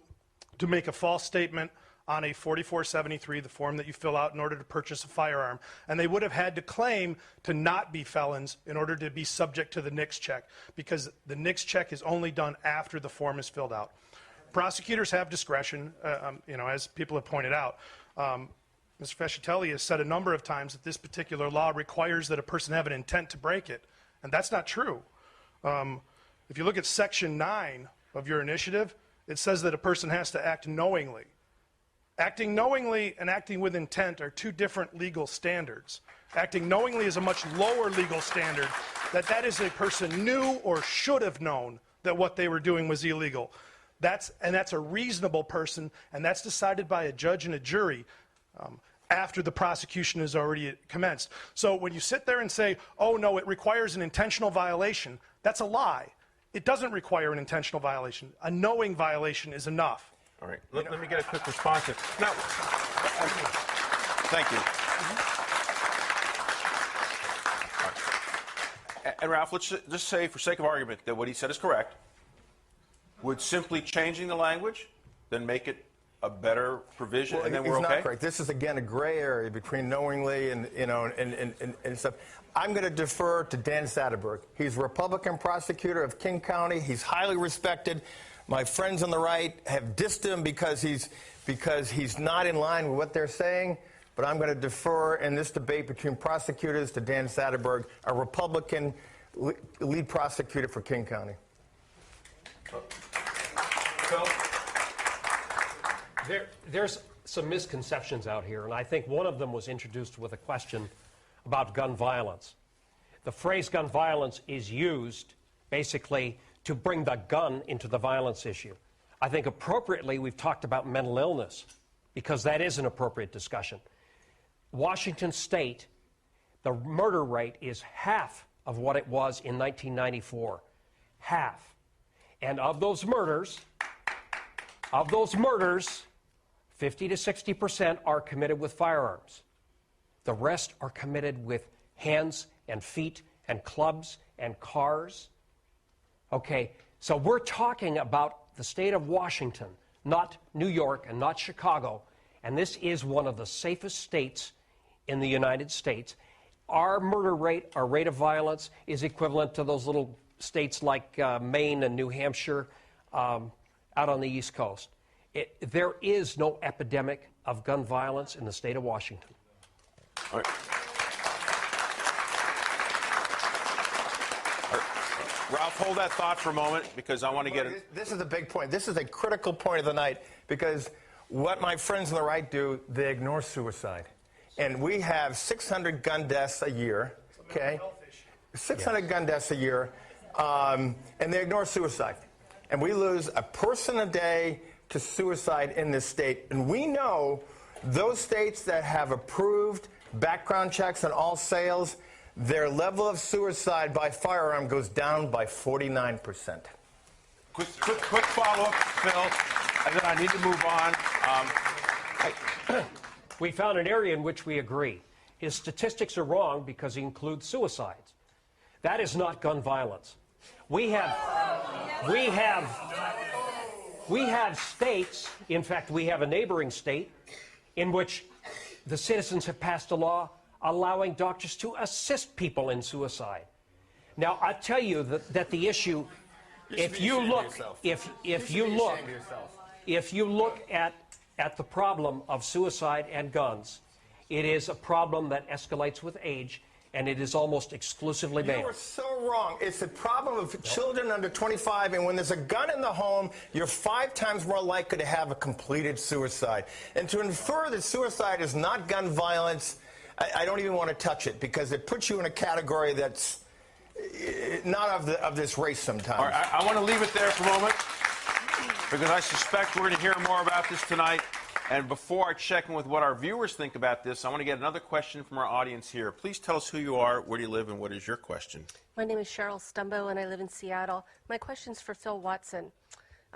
make a false statement on a 4473, the form that you fill out in order to purchase a firearm. And they would have had to claim to not be felons in order to be subject to the NICS check, because the NICS check is only done after the form is filled out. Prosecutors have discretion, as people have pointed out. Mr. Fascitelli has said a number of times that this particular law requires that a person have an intent to break it, and that's not true. If you look at Section 9 of your initiative, it says that a person has to act knowingly. Acting knowingly and acting with intent are two different legal standards. Acting knowingly is a much lower legal standard, that is a person knew or should have known that what they were doing was illegal. That's a reasonable person, and that's decided by a judge and a jury after the prosecution has already commenced. So when you sit there and say, oh no, it requires an intentional violation, that's a lie. It doesn't require an intentional violation. A knowing violation is enough. All right, let me get a quick response. Now, thank you. Right. And Ralph, let's just say, for sake of argument, that what he said is correct. Would simply changing the language then make it a better provision, and then we're okay? It's not correct. This is, again, a gray area between knowingly and stuff. I'm going to defer to Dan Satterberg. He's a Republican prosecutor of King County. He's highly respected. My friends on the right have dissed him because he's not in line with what they're saying. But I'm going to defer in this debate between prosecutors to Dan Satterberg, a Republican lead prosecutor for King County. There's some misconceptions out here, and I think one of them was introduced with a question about gun violence. The phrase gun violence is used basically to bring the gun into the violence issue. I think appropriately we've talked about mental illness, because that is an appropriate discussion. Washington State, the murder rate is half of what it was in 1994. Half. And of those murders, 50 to 60% are committed with firearms. The rest are committed with hands and feet and clubs and cars. Okay, so we're talking about the state of Washington, not New York and not Chicago, and this is one of the safest states in the United States. Our murder rate, our rate of violence, is equivalent to those little states like Maine and New Hampshire out on the East Coast. There is no epidemic of gun violence in the state of Washington. All right. Ralph, hold that thought for a moment, because I want to get it. This is a big point. This is a critical point of the night, because what my friends on the right do, they ignore suicide. And we have 600 gun deaths a year, okay? 600 gun deaths a year, and they ignore suicide. And we lose a person a day to suicide in this state. And we know those states that have approved background checks on all sales, their level of suicide by firearm goes down by 49%. Quick follow-up, Phil, and then I need to move on. We found an area in which we agree. His statistics are wrong because he includes suicides. That is not gun violence. We have states, in fact, we have a neighboring state in which the citizens have passed a law allowing doctors to assist people in suicide. Now, I tell you that the issue, if you look at the problem of suicide and guns, it is a problem that escalates with age, and it is almost exclusively male. You are so wrong. It's a problem of children under 25, and when there's a gun in the home, you're 5 times more likely to have a completed suicide. And to infer that suicide is not gun violence, I don't even want to touch it, because it puts you in a category that's not of this race sometimes. All right, I want to leave it there for a moment, because I suspect we're going to hear more about this tonight. And before I check in with what our viewers think about this, I want to get another question from our audience here. Please tell us who you are, where do you live, and what is your question? My name is Cheryl Stumbo, and I live in Seattle. My question is for Phil Watson.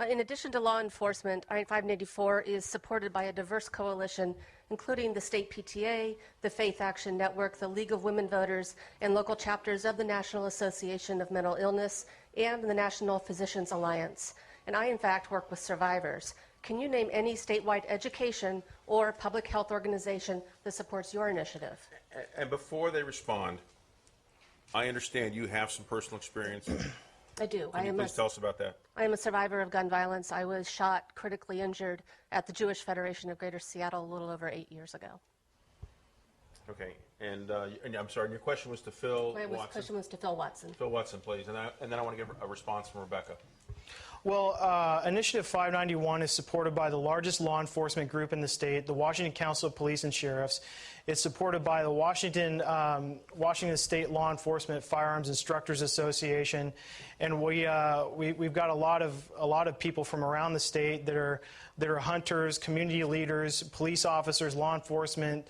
In addition to law enforcement, I-584 is supported by a diverse coalition, including the state PTA, the Faith Action Network, the League of Women Voters, and local chapters of the National Association of Mental Illness and the National Physicians Alliance. And I, in fact, work with survivors. Can you name any statewide education or public health organization that supports your initiative? And before they respond, I understand you have some personal experience. I do. Can you please tell us about that? I am a survivor of gun violence. I was shot, critically injured at the Jewish Federation of Greater Seattle a little over 8 years ago. Okay. And I'm sorry, and your question was to Phil Watson? My question was to Phil Watson. Phil Watson, please. And then I want to get a response from Rebecca. Well, Initiative 591 is supported by the largest law enforcement group in the state, the Washington Council of Police and Sheriffs. It's supported by the Washington State Law Enforcement Firearms Instructors Association, and we've got a lot of people from around the state that are hunters, community leaders, police officers, law enforcement.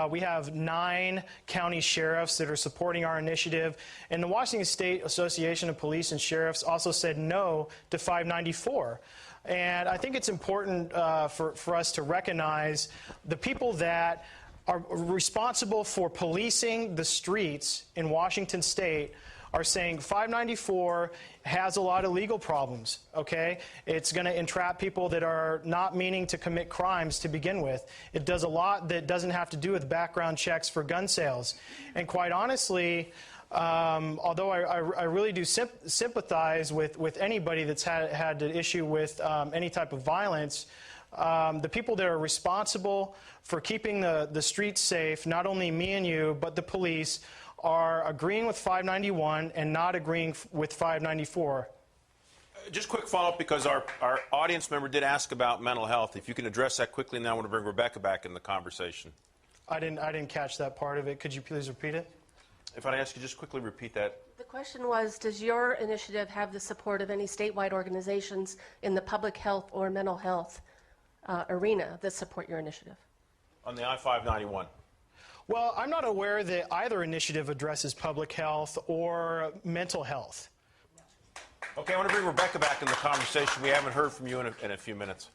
We have 9 county sheriffs that are supporting our initiative, and the Washington State Association of Police and Sheriffs also said no to 594. And I think it's important for us to recognize the people that are responsible for policing the streets in Washington State are saying 594 has a lot of legal problems, okay? It's going to entrap people that are not meaning to commit crimes to begin with. It does a lot that doesn't have to do with background checks for gun sales. And quite honestly, although I really do sympathize with anybody that's had an issue with any type of violence, the people that are responsible for keeping the streets safe, not only me and you, but the police, are agreeing with 591 and not agreeing with 594. Just quick follow-up, because our audience member did ask about mental health. If you can address that quickly, and then I want to bring Rebecca back in the conversation. I didn't catch that part of it. Could you please repeat it? If I ask you just quickly repeat that. The question was, does your initiative have the support of any statewide organizations in the public health or mental health arena that support your initiative? On the I-591. Well, I'm not aware that either initiative addresses public health or mental health. Okay, I want to bring Rebecca back in the conversation. We haven't heard from you in a few minutes.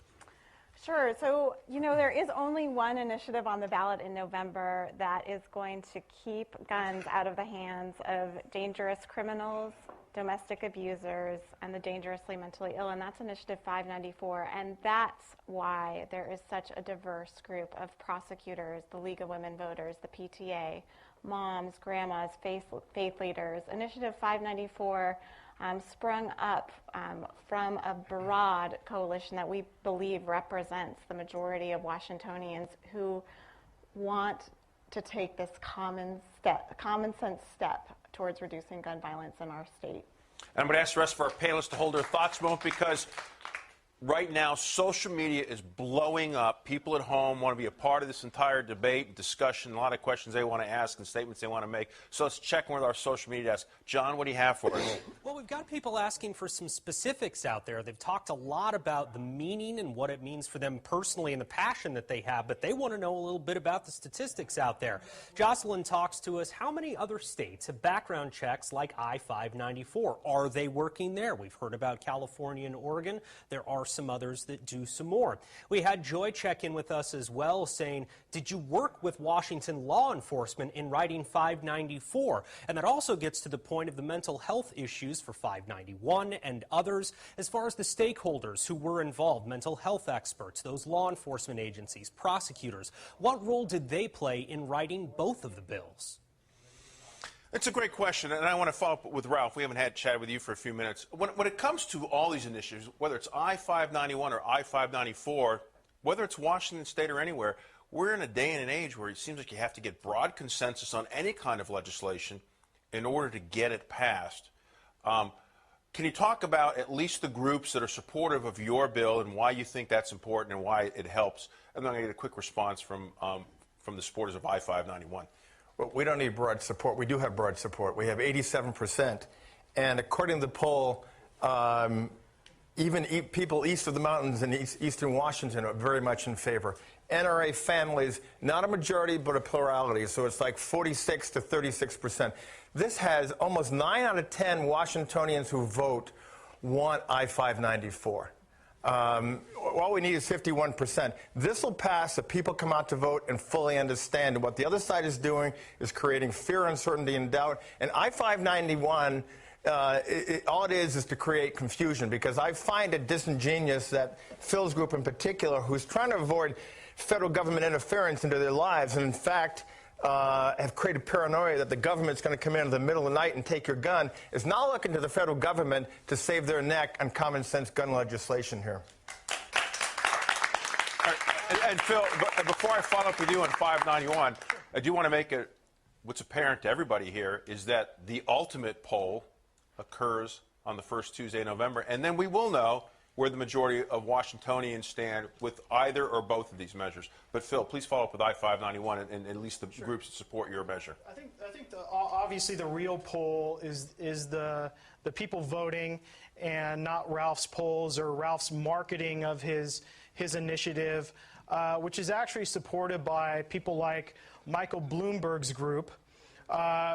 Sure. So, there is only one initiative on the ballot in November that is going to keep guns out of the hands of dangerous criminals, domestic abusers, and the dangerously mentally ill, and that's Initiative 594. And that's why there is such a diverse group of prosecutors, the League of Women Voters, the PTA, moms, grandmas, faith leaders. Initiative 594 sprung up from a broad coalition that we believe represents the majority of Washingtonians who want to take this common sense step towards reducing gun violence in our state. And I'm going to ask the rest of our panelists to hold their thoughts a moment, because right now social media is blowing up. People at home want to be a part of this entire debate and discussion, a lot of questions they want to ask and statements they want to make. So let's check in with our social media desk. John, what do you have for us? Well, we've got people asking for some specifics out there. They've talked a lot about the meaning and what it means for them personally and the passion that they have, but they want to know a little bit about the statistics out there. Jocelyn talks to us, how many other states have background checks like I-594? Are they working there? We've heard about California and Oregon. There are some others that do some more. We had Joy check in with us as well, saying, did you work with Washington law enforcement in writing 594? And that also gets to the point of the mental health issues for 591 and others, as far as the stakeholders who were involved, mental health experts, those law enforcement agencies, prosecutors. What role did they play in writing both of the bills? It's a great question, and I want to follow up with Ralph. We haven't had a chat with you for a few minutes. When it comes to all these initiatives, whether it's I-591 or I-594, whether it's Washington State or anywhere, we're in a day and an age where it seems like you have to get broad consensus on any kind of legislation in order to get it passed. Can you talk about at least the groups that are supportive of your bill and why you think that's important and why it helps? And then I'm going to get a quick response from the supporters of I-591. Well, we don't need broad support. We do have broad support. We have 87%. And according to the poll, even people east of the mountains in eastern Washington are very much in favor. NRA families, not a majority, but a plurality. So it's like 46 to 36%. This has almost 9 out of 10 Washingtonians who vote want I-594. All we need is 51%. This will pass if people come out to vote and fully understand. And what the other side is doing is creating fear, uncertainty, and doubt. And I-591, all it is to create confusion, because I find it disingenuous that Phil's group in particular, who's trying to avoid federal government interference into their lives, and in fact have created paranoia that the government's going to come in the middle of the night and take your gun, is now looking to the federal government to save their neck on common sense gun legislation here. And Phil, before I follow up with you on 591, I do want to make it, what's apparent to everybody here is that the ultimate poll occurs on the first Tuesday in November, and then we will know where the majority of Washingtonians stand with either or both of these measures. But Phil, please follow up with I-591 and at least the groups that support your measure. I think obviously the real poll is the people voting, and not Ralph's polls or Ralph's marketing of his initiative, which is actually supported by people like Michael Bloomberg's group,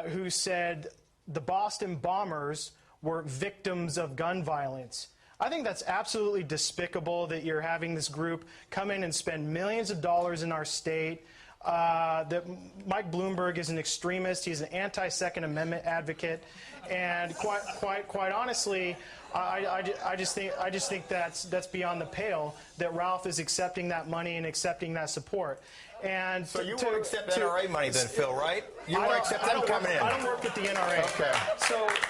who said the Boston bombers were victims of gun violence. I think that's absolutely despicable that you're having this group come in and spend millions of dollars in our state. That Mike Bloomberg is an extremist. He's an anti-Second Amendment advocate, and quite honestly, I just think that's beyond the pale that Ralph is accepting that money and accepting that support. And so you won't accept NRA money then, Phil, right? You won't accept them coming in. I don't work at the NRA. Okay.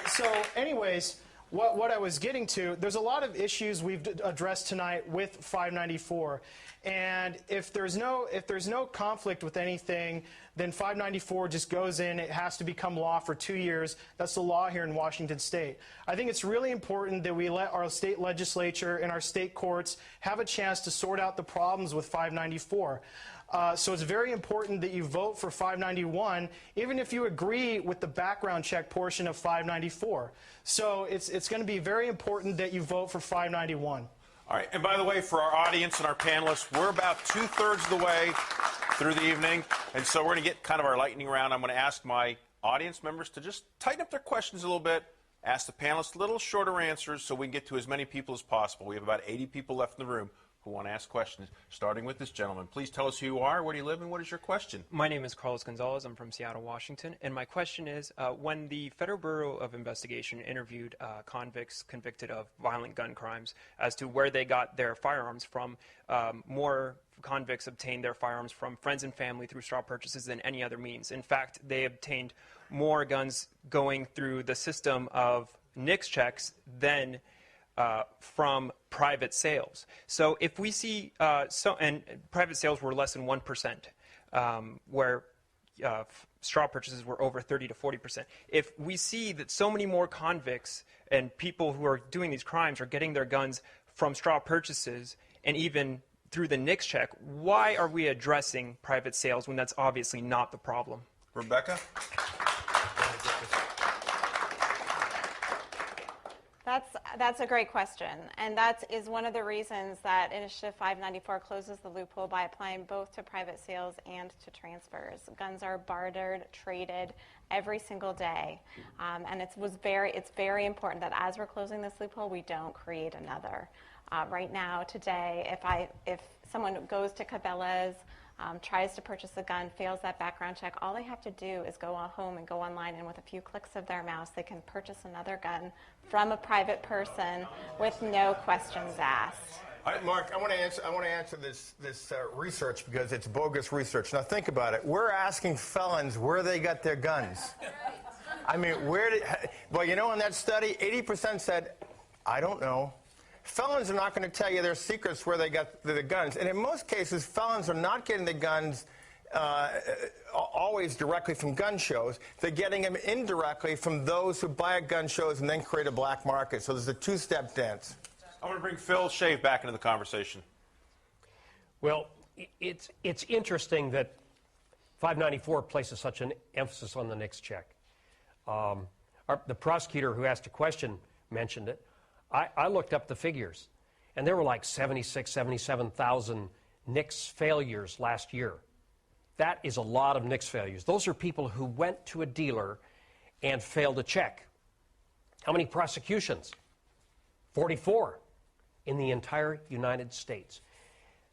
So anyways, what I was getting to, there's a lot of issues we've addressed tonight with 594, and if there's no conflict with anything, then 594 just goes in. It has to become law for 2 years. That's the law here in Washington State. I think it's really important that we let our state legislature and our state courts have a chance to sort out the problems with 594. So it's very important that you vote for 591, even if you agree with the background check portion of 594. So it's going to be very important that you vote for 591. All right, and by the way, for our audience and our panelists, we're about 2/3 of the way through the evening, and so we're going to get kind of our lightning round. I'm going to ask my audience members to just tighten up their questions a little bit, ask the panelists a little shorter answers so we can get to as many people as possible. We have about 80 people left in the room who want to ask questions, starting with this gentleman. Please tell us who you are, where do you live, and what is your question? My name is Carlos Gonzalez. I'm from Seattle, Washington. And my question is, when the Federal Bureau of Investigation interviewed convicts convicted of violent gun crimes as to where they got their firearms from, more convicts obtained their firearms from friends and family through straw purchases than any other means. In fact, they obtained more guns going through the system of NICS checks than from private sales. So if we see, and private sales were less than 1%, where straw purchases were over 30 to 40%. If we see that so many more convicts and people who are doing these crimes are getting their guns from straw purchases and even through the NICS check, why are we addressing private sales when that's obviously not the problem? Rebecca? That's a great question, and that is one of the reasons that Initiative 594 closes the loophole by applying both to private sales and to transfers. Guns are bartered, traded every single day, and it's very important that as we're closing this loophole, we don't create another. Right now, today, if someone goes to Cabela's, tries to purchase a gun, fails that background check, all they have to do is go home and go online, and with a few clicks of their mouse, they can purchase another gun from a private person with no questions asked. Mark, I want to answer this research because it's bogus research. Now think about it. We're asking felons where they got their guns. I mean, well, you know, in that study, 80% said, I don't know. Felons are not going to tell you their secrets where they got the guns. And in most cases, felons are not getting the guns always directly from gun shows. They're getting them indirectly from those who buy at gun shows and then create a black market. So there's a two-step dance. I'm going to bring Phil Shave back into the conversation. Well, it's interesting that 594 places such an emphasis on the NICS check. The prosecutor who asked a question mentioned it. I looked up the figures, and there were like 76, 77,000 NICS failures last year. That is a lot of NICS failures. Those are people who went to a dealer and failed a check. How many prosecutions? 44 in the entire United States.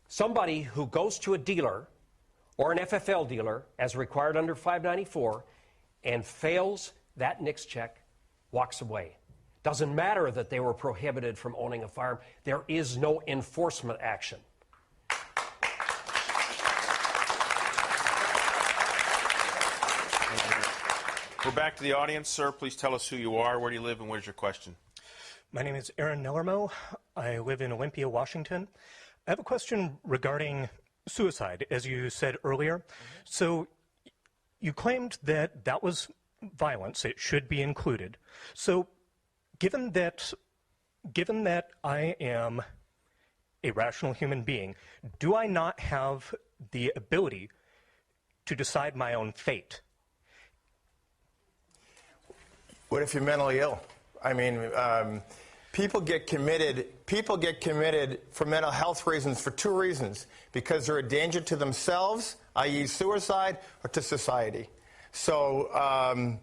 Somebody who goes to a dealer or an FFL dealer, as required under 594, and fails that NICS check, walks away. Doesn't matter that they were prohibited from owning a firearm. There is no enforcement action. We're back to the audience. Sir, please tell us who you are, where do you live, and what is your question? My name is Aaron Nellermo. I live in Olympia, Washington. I have a question regarding suicide, as you said earlier. So you claimed that that was violence. It should be included. So given that I am a rational human being, do I not have the ability to decide my own fate? What if you're mentally ill? I mean, people get committed for mental health reasons for two reasons: because they're a danger to themselves, i.e. suicide, or to society. So,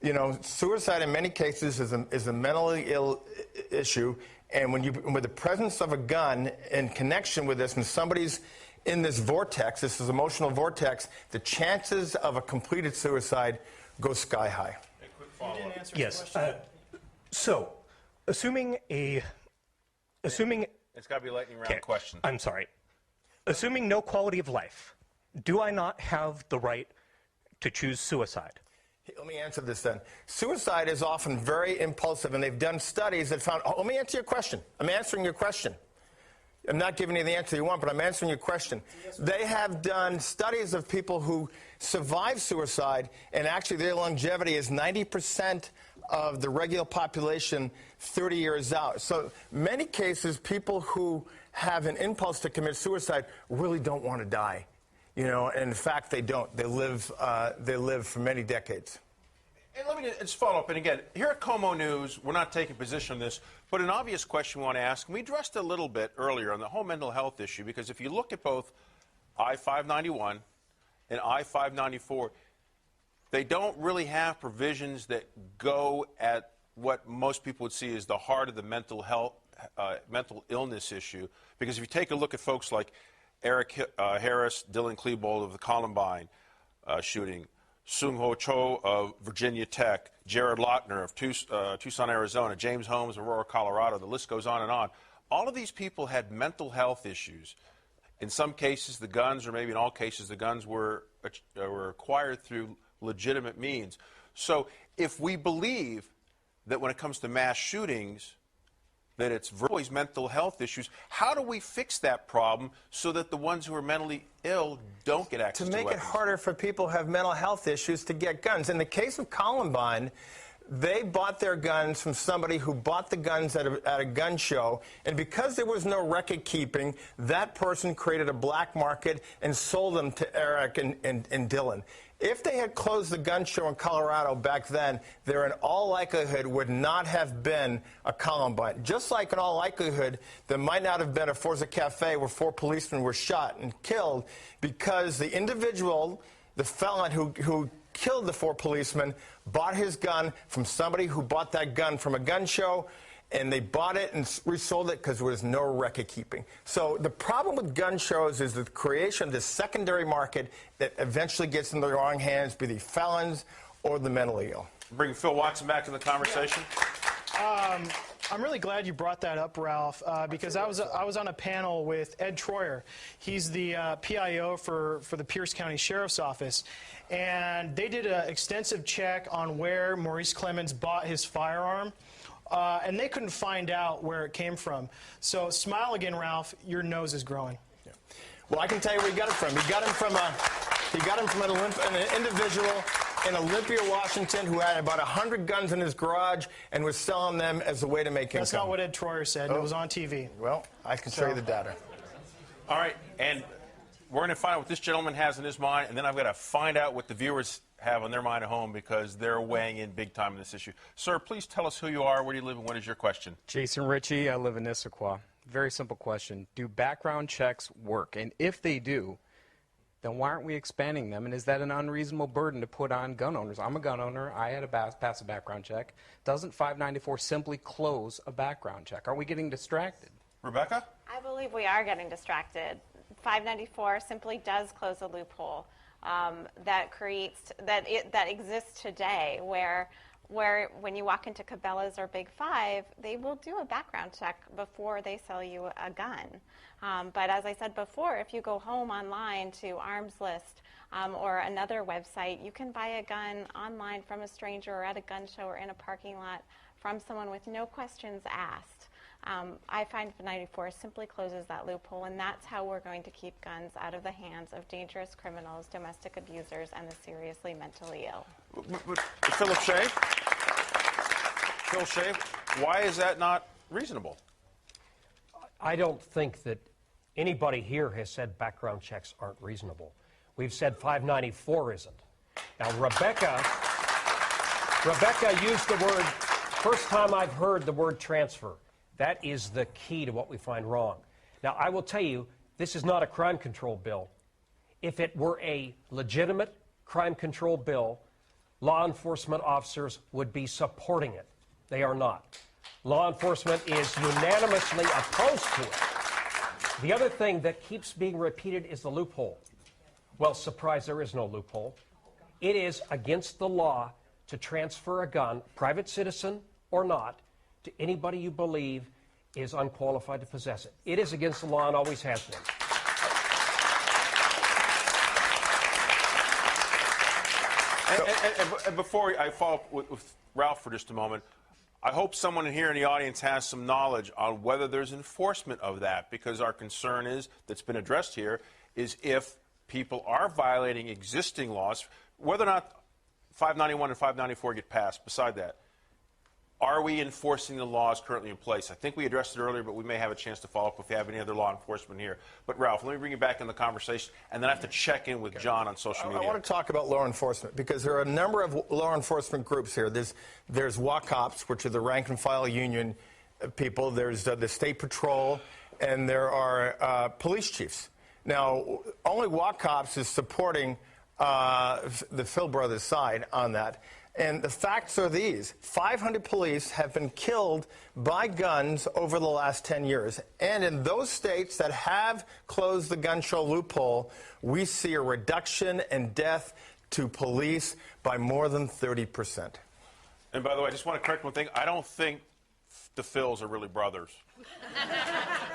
you know, suicide in many cases is a mentally ill issue, and with the presence of a gun in connection with this, when somebody's in this vortex, this is emotional vortex, the chances of a completed suicide go sky high. Yes. So, assuming it's got to be a lightning round question. I'm sorry. Assuming no quality of life, do I not have the right to choose suicide? Let me answer this then. Suicide is often very impulsive, and they've done studies that found. Let me answer your question. I'm answering your question. I'm not giving you the answer you want, but I'm answering your question. They have done studies of people who survive suicide, and actually their longevity is 90% of the regular population 30 years out. So many cases, people who have an impulse to commit suicide really don't want to die. You know, and in fact, they don't. They live for many decades. And let me just follow up. And again, here at Como News, we're not taking position on this, but an obvious question we want to ask, and we addressed it a little bit earlier on the whole mental health issue, because if you look at both I-591 and I-594, they don't really have provisions that go at what most people would see as the heart of the mental illness issue. Because if you take a look at folks like Eric Harris, Dylan Klebold of the Columbine shooting, Sung Ho Cho of Virginia Tech, Jared Lautner of Tucson, Arizona, James Holmes of Aurora, Colorado, the list goes on and on. All of these people had mental health issues. In some cases, the guns, or maybe in all cases, the guns were acquired through legitimate means. So if we believe that when it comes to mass shootings, that it's always mental health issues, how do we fix that problem so that the ones who are mentally ill don't get access to weapons? To make it harder for people who have mental health issues to get guns. In the case of Columbine, they bought their guns from somebody who bought the guns at a gun show, and because there was no record keeping, that person created a black market and sold them to Eric and Dylan. If they had closed the gun show in Colorado back then, there in all likelihood would not have been a Columbine. Just like in all likelihood, there might not have been a Forza Cafe where 4 policemen were shot and killed, because the individual, the felon who killed the 4 policemen, bought his gun from somebody who bought that gun from a gun show, and they bought it and resold it because there was no record keeping. So the problem with gun shows is the creation of this secondary market that eventually gets in the wrong hands, be they felons or the mentally ill. Bring Phil Watson back to the conversation. I'm really glad you brought that up, Ralph, because I was on a panel with Ed Troyer. He's the PIO for the Pierce County Sheriff's Office, and they did an extensive check on where Maurice Clemens bought his firearm. And they couldn't find out where it came from. So smile again, Ralph. Your nose is growing. Yeah. Well, I can tell you where he got it from. He got him from an individual in Olympia, Washington, who had about 100 guns in his garage and was selling them as a way to make income. That's not what Ed Troyer said. It was on TV. Well, I can show you the data. All right, and we're going to find out what this gentleman has in his mind, and then I've got to find out what the viewers have on their mind at home because they're weighing in big time in this issue. Sir, please tell us who you are, where do you live, and what is your question? Jason Ritchie, I live in Issaquah. Very simple question. Do background checks work? And if they do, then why aren't we expanding them? And is that an unreasonable burden to put on gun owners? I'm a gun owner. I had to pass a background check. Doesn't 594 simply close a background check? Are we getting distracted? Rebecca? I believe we are getting distracted. 594 simply does close a loophole that exists today, where when you walk into Cabela's or Big Five, they will do a background check before they sell you a gun. But as I said before, if you go home online to Arms List or another website, you can buy a gun online from a stranger or at a gun show or in a parking lot from someone with no questions asked. I find 594 simply closes that loophole, and that's how we're going to keep guns out of the hands of dangerous criminals, domestic abusers, and the seriously mentally ill. Philip Shea? Phil Shea, why is that not reasonable? I don't think that anybody here has said background checks aren't reasonable. We've said 594 isn't. Now, Rebecca used the word, first time I've heard the word transfer. That is the key to what we find wrong. Now, I will tell you, this is not a crime control bill. If it were a legitimate crime control bill, law enforcement officers would be supporting it. They are not. Law enforcement is unanimously opposed to it. The other thing that keeps being repeated is the loophole. Well, surprise, there is no loophole. It is against the law to transfer a gun, private citizen or not, to anybody you believe is unqualified to possess it. It is against the law and always has been. And before I follow up with Ralph for just a moment, I hope someone here in the audience has some knowledge on whether there's enforcement of that, because our concern is, that's been addressed here, is if people are violating existing laws, whether or not 591 and 594 get passed, beside that, are we enforcing the laws currently in place? I think we addressed it earlier, but we may have a chance to follow up if we have any other law enforcement here. But Ralph, let me bring you back in the conversation, and then I have to check in with John on social media. I want to talk about law enforcement because there are a number of law enforcement groups here. There's WACOPs, which are the rank and file union people. There's the State Patrol, and there are police chiefs. Now, only WACOPs is supporting the Phil brothers' side on that. And the facts are these. 500 police have been killed by guns over the last 10 years. And in those states that have closed the gun show loophole, we see a reduction in death to police by more than 30%. And by the way, I just want to correct one thing. I don't think the Phils are really brothers.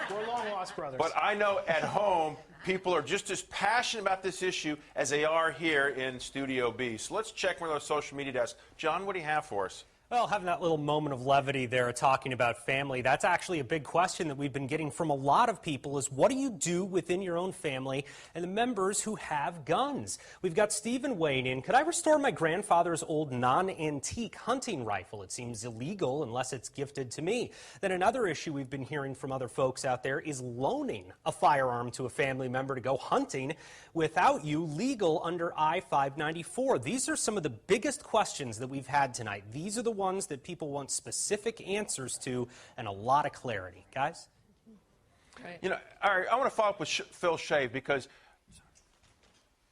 We're long-lost brothers. But I know at home, people are just as passionate about this issue as they are here in Studio B. So let's check with our social media desk. John, what do you have for us? Well, having that little moment of levity there talking about family, that's actually a big question that we've been getting from a lot of people is what do you do within your own family and the members who have guns? We've got Stephen weighing in. Could I restore my grandfather's old non-antique hunting rifle? It seems illegal unless it's gifted to me. Then another issue we've been hearing from other folks out there is loaning a firearm to a family member to go hunting without you, legal under I-594. These are some of the biggest questions that we've had tonight. These are the ones that people want specific answers to and a lot of clarity. Guys? Right. You know, all right, I want to follow up with Phil Shea because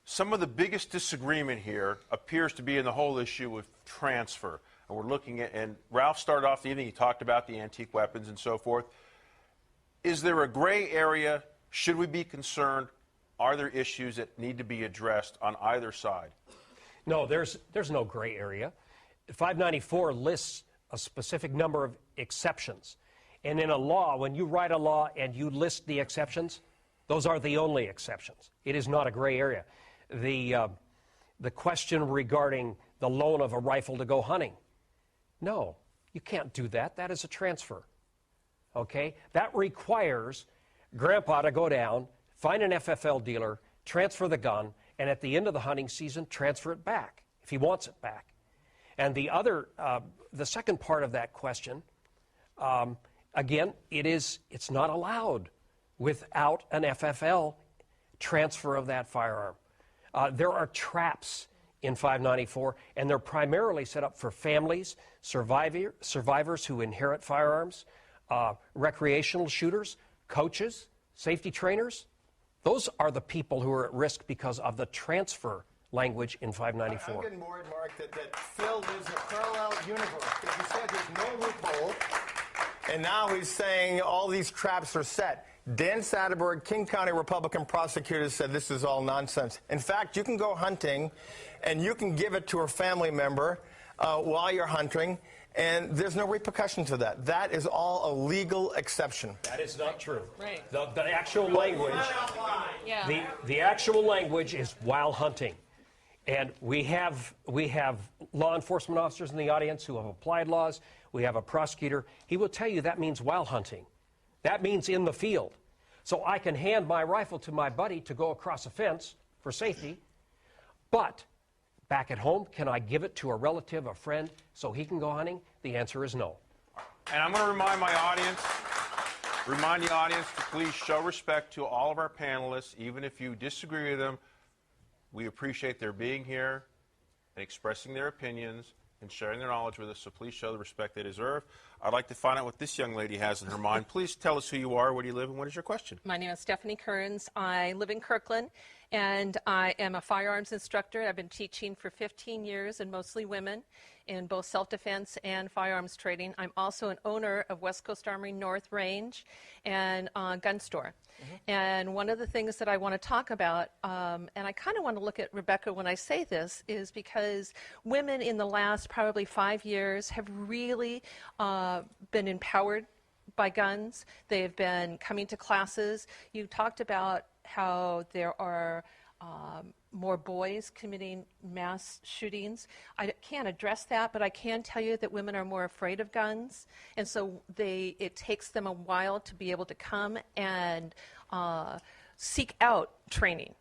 some of the biggest disagreement here appears to be in the whole issue of transfer. And we're looking at, and Ralph started off the evening, he talked about the antique weapons and so forth. Is there a gray area? Should we be concerned? Are there issues that need to be addressed on either side? No, there's no gray area. 594 lists a specific number of exceptions. And in a law, when you write a law and you list the exceptions, those are the only exceptions. It is not a gray area. The question regarding the loan of a rifle to go hunting, no, you can't do that. That is a transfer. Okay? That requires Grandpa to go down, find an FFL dealer, transfer the gun, and at the end of the hunting season, transfer it back, if he wants it back. And the second part of that question, again, it's not allowed without an FFL transfer of that firearm. There are traps in 594, and they're primarily set up for families, survivors who inherit firearms, recreational shooters, coaches, safety trainers. Those are the people who are at risk because of the transfer language in 594. I'm getting worried, Mark, that Phil lives in a parallel universe, because he said there's no loophole, and now he's saying all these traps are set. Dan Satterberg, King County Republican prosecutor, said this is all nonsense. In fact, you can go hunting, and you can give it to a family member while you're hunting, and there's no repercussion to that. That is all a legal exception. That is not true. Right. The actual language, the actual language is while hunting. And we have law enforcement officers in the audience who have applied laws. We have a prosecutor. He will tell you that means while hunting. That means in the field. So I can hand my rifle to my buddy to go across a fence for safety, but back at home, can I give it to a relative, a friend, so he can go hunting? The answer is no. And I'm going to remind the audience to please show respect to all of our panelists, even if you disagree with them. We appreciate their being here and expressing their opinions and sharing their knowledge with us, so please show the respect they deserve. I'd like to find out what this young lady has in her mind. Please tell us who you are, where do you live, and what is your question? My name is Stephanie Kearns. I live in Kirkland, and I am a firearms instructor. I've been teaching for 15 years, and mostly women, in both self-defense and firearms training. I'm also an owner of West Coast Armory North Range and a gun store. And one of the things that I want to talk about, and I kind of want to look at Rebecca when I say this, is because women in the last probably 5 years have really been empowered by guns. They've been coming to classes. You talked about how there are more boys committing mass shootings. I can't address that, but I can tell you that women are more afraid of guns, and so it takes them a while to be able to come and seek out training.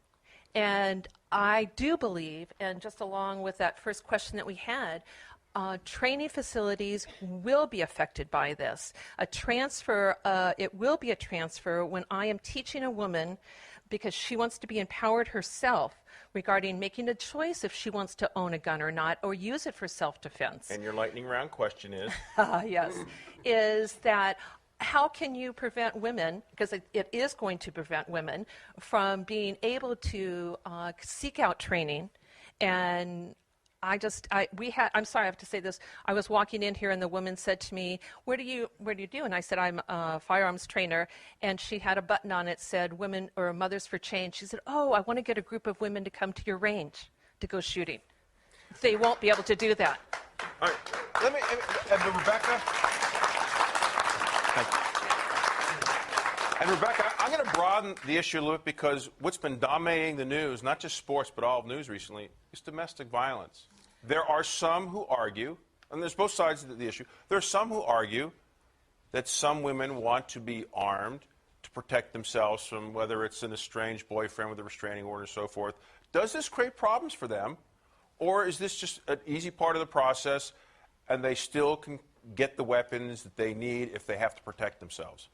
And I do believe, and just along with that first question that we had, training facilities will be affected by this. A transfer, it will be a transfer when I am teaching a woman because she wants to be empowered herself regarding making a choice if she wants to own a gun or not, or use it for self-defense. And your lightning round question is? Yes, is that how can you prevent women, because it is going to prevent women, from being able to seek out training. And I'm sorry, I have to say this. I was walking in here and the woman said to me, where do you do? And I said, I'm a firearms trainer. And she had a button on it said, Women or Mothers for Change. She said, oh, I want to get a group of women to come to your range to go shooting. They won't be able to do that. All right, let me, Rebecca. And Rebecca, I'm going to broaden the issue a little bit because what's been dominating the news, not just sports, but all of news recently, is domestic violence. There are some who argue, and there's both sides of the issue, there are some who argue that some women want to be armed to protect themselves from whether it's an estranged boyfriend with a restraining order and so forth. Does this create problems for them, or is this just an easy part of the process and they still can get the weapons that they need if they have to protect themselves?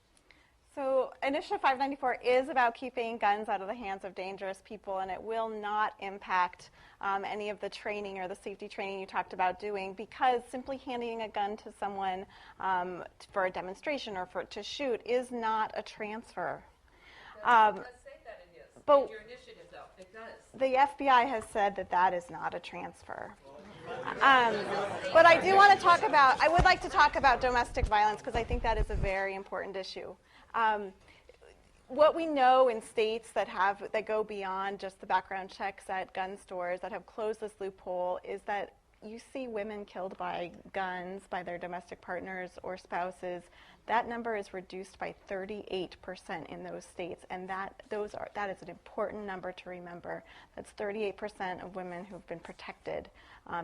So Initiative 594 is about keeping guns out of the hands of dangerous people, and it will not impact any of the training or the safety training you talked about doing, because simply handing a gun to someone for a demonstration or to shoot is not a transfer. It does say that it is. But in your initiative, though, it does. The FBI has said that that is not a transfer. But I do want to talk about, I would like to talk about domestic violence because I think that is a very important issue. What we know in states that go beyond just the background checks at gun stores that have closed this loophole is that you see women killed by guns by their domestic partners or spouses. That number is reduced by 38% in those states, and that is an important number to remember. That's 38% of women who've been protected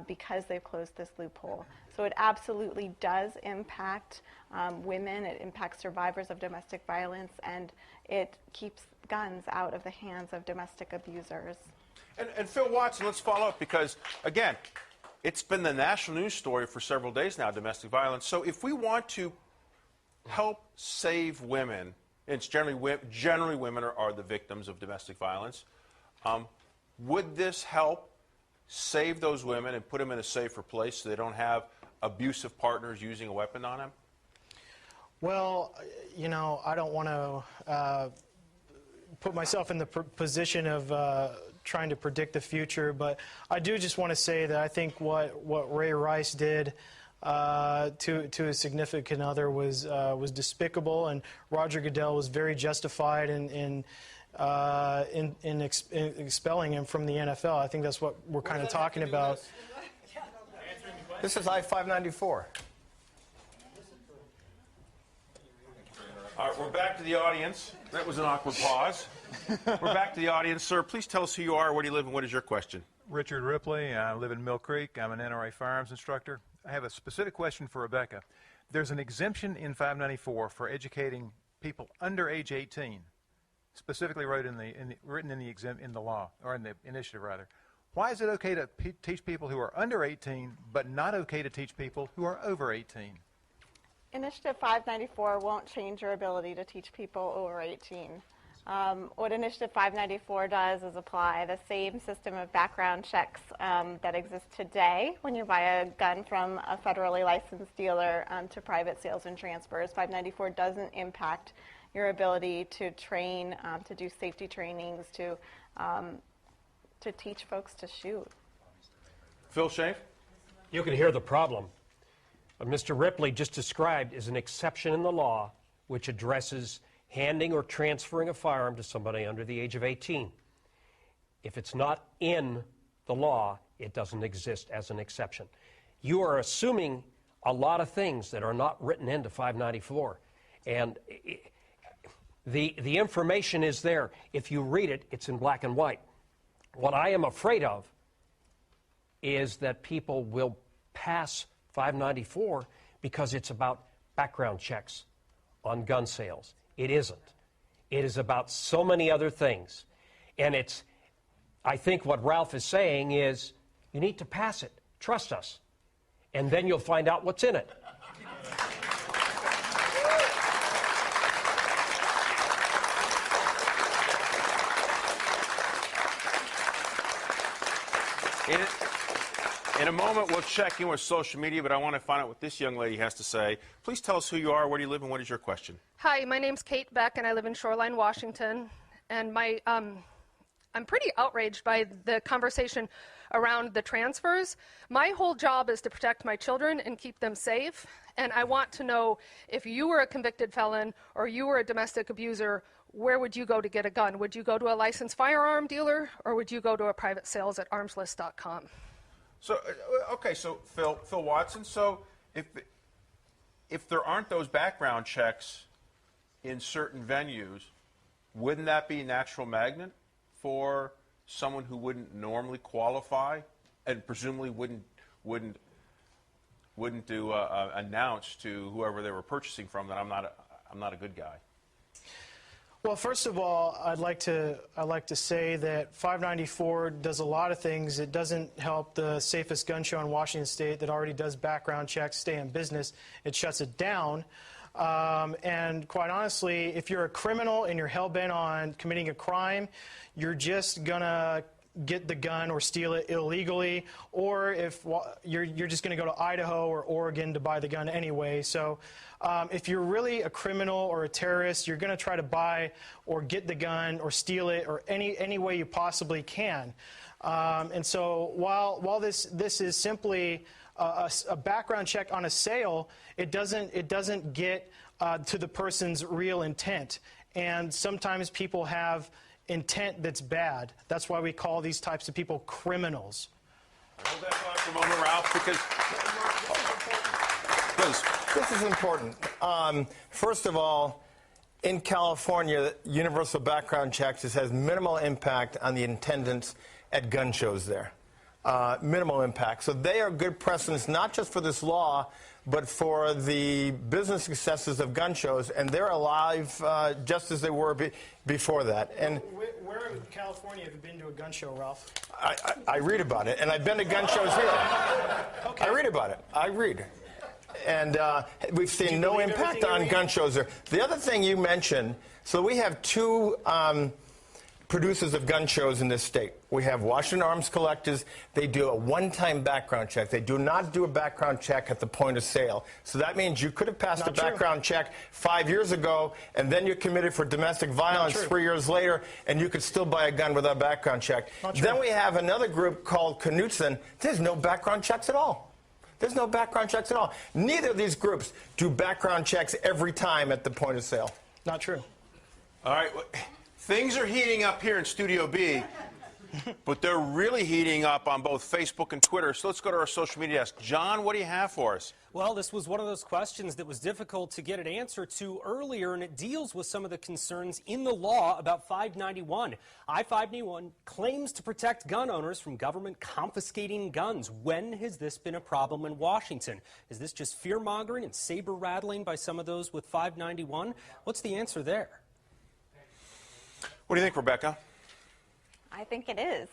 because they've closed this loophole. So it absolutely does impact women. It impacts survivors of domestic violence, and it keeps guns out of the hands of domestic abusers. And Phil Watson, let's follow up because, again, it's been the national news story for several days now, domestic violence. So if we want to help save women, it's generally women are the victims of domestic violence, would this help save those women and put them in a safer place so they don't have abusive partners using a weapon on them? Well, you know, I don't want to put myself in the position of trying to predict the future, but I do just want to say that I think what Ray Rice did to his significant other was despicable, and Roger Goodell was very justified in expelling him from the NFL. I think that's what we're kind of talking about. This is I-594. All right, we're back to the audience. That was an awkward pause. We're back to the audience. Sir, please tell us who you are, where do you live, and what is your question? Richard Ripley. I live in Mill Creek. I'm an NRA firearms instructor. I have a specific question for Rebecca. There's an exemption in 594 for educating people under age 18, specifically written in the law, or in the initiative rather. Why is it okay to teach people who are under 18, but not okay to teach people who are over 18? Initiative 594 won't change your ability to teach people over 18. What Initiative 594 does is apply the same system of background checks that exists today when you buy a gun from a federally licensed dealer to private sales and transfers. 594 doesn't impact your ability to train, to do safety trainings, to teach folks to shoot. Phil Schaaf? You can hear the problem. What Mr. Ripley just described is an exception in the law which addresses handing or transferring a firearm to somebody under the age of 18. If it's not in the law, it doesn't exist as an exception. You are assuming a lot of things that are not written into 594. And the information is there. If you read it, it's in black and white. What I am afraid of is that people will pass 594 because it's about background checks on gun sales. It isn't. It is about so many other things. And I think what Ralph is saying is, you need to pass it. Trust us. And then you'll find out what's in it. In a moment, we'll check in with social media, but I want to find out what this young lady has to say. Please tell us who you are, where do you live, and what is your question? Hi, my name's Kate Beck, and I live in Shoreline, Washington. And I'm pretty outraged by the conversation around the transfers. My whole job is to protect my children and keep them safe. And I want to know, if you were a convicted felon or you were a domestic abuser, where would you go to get a gun? Would you go to a licensed firearm dealer, or would you go to a private sales at armslist.com? So, okay, so Phil Watson, so if there aren't those background checks in certain venues, wouldn't that be a natural magnet for someone who wouldn't normally qualify and presumably wouldn't announce to whoever they were purchasing from that I'm not a good guy? Well, first of all, I'd like to say that 594 does a lot of things. It doesn't help the safest gun show in Washington State that already does background checks stay in business. It shuts it down. And quite honestly, if you're a criminal and you're hell-bent on committing a crime, you're just going to get the gun or steal it illegally, or if you're just going to go to Idaho or Oregon to buy the gun anyway. So if you're really a criminal or a terrorist, you're going to try to buy or get the gun or steal it or any way you possibly can. And so while this is simply a background check on a sale, it doesn't get to the person's real intent. And sometimes people have intent that's bad. That's why we call these types of people criminals. Hold that thought for a moment, Ralph, because this is important. First of all, in California, universal background checks has minimal impact on the attendance at gun shows there. Minimal impact. So they are good precedents, not just for this law, but for the business successes of gun shows, and they're alive just as they were before that. And where in California have you been to a gun show, Ralph? I read about it, and I've been to gun shows here. Okay. I read about it. I read. And we've seen no impact on gun shows there. The other thing you mentioned, so we have two producers of gun shows in this state. We have Washington Arms Collectors. They do a one-time background check. They do not do a background check at the point of sale. So that means you could have passed a background check 5 years ago, and then you're committed for domestic violence 3 years later, and you could still buy a gun without a background check. Then we have another group called Knutson. There's no background checks at all. There's no background checks at all. Neither of these groups do background checks every time at the point of sale. Not true. All right. Things are heating up here in Studio B, but they're really heating up on both Facebook and Twitter. So let's go to our social media desk. John, what do you have for us? Well, this was one of those questions that was difficult to get an answer to earlier, and it deals with some of the concerns in the law about 591. I-591 claims to protect gun owners from government confiscating guns. When has this been a problem in Washington? Is this just fear-mongering and saber-rattling by some of those with 591? What's the answer there? What do you think, Rebecca? I think it is.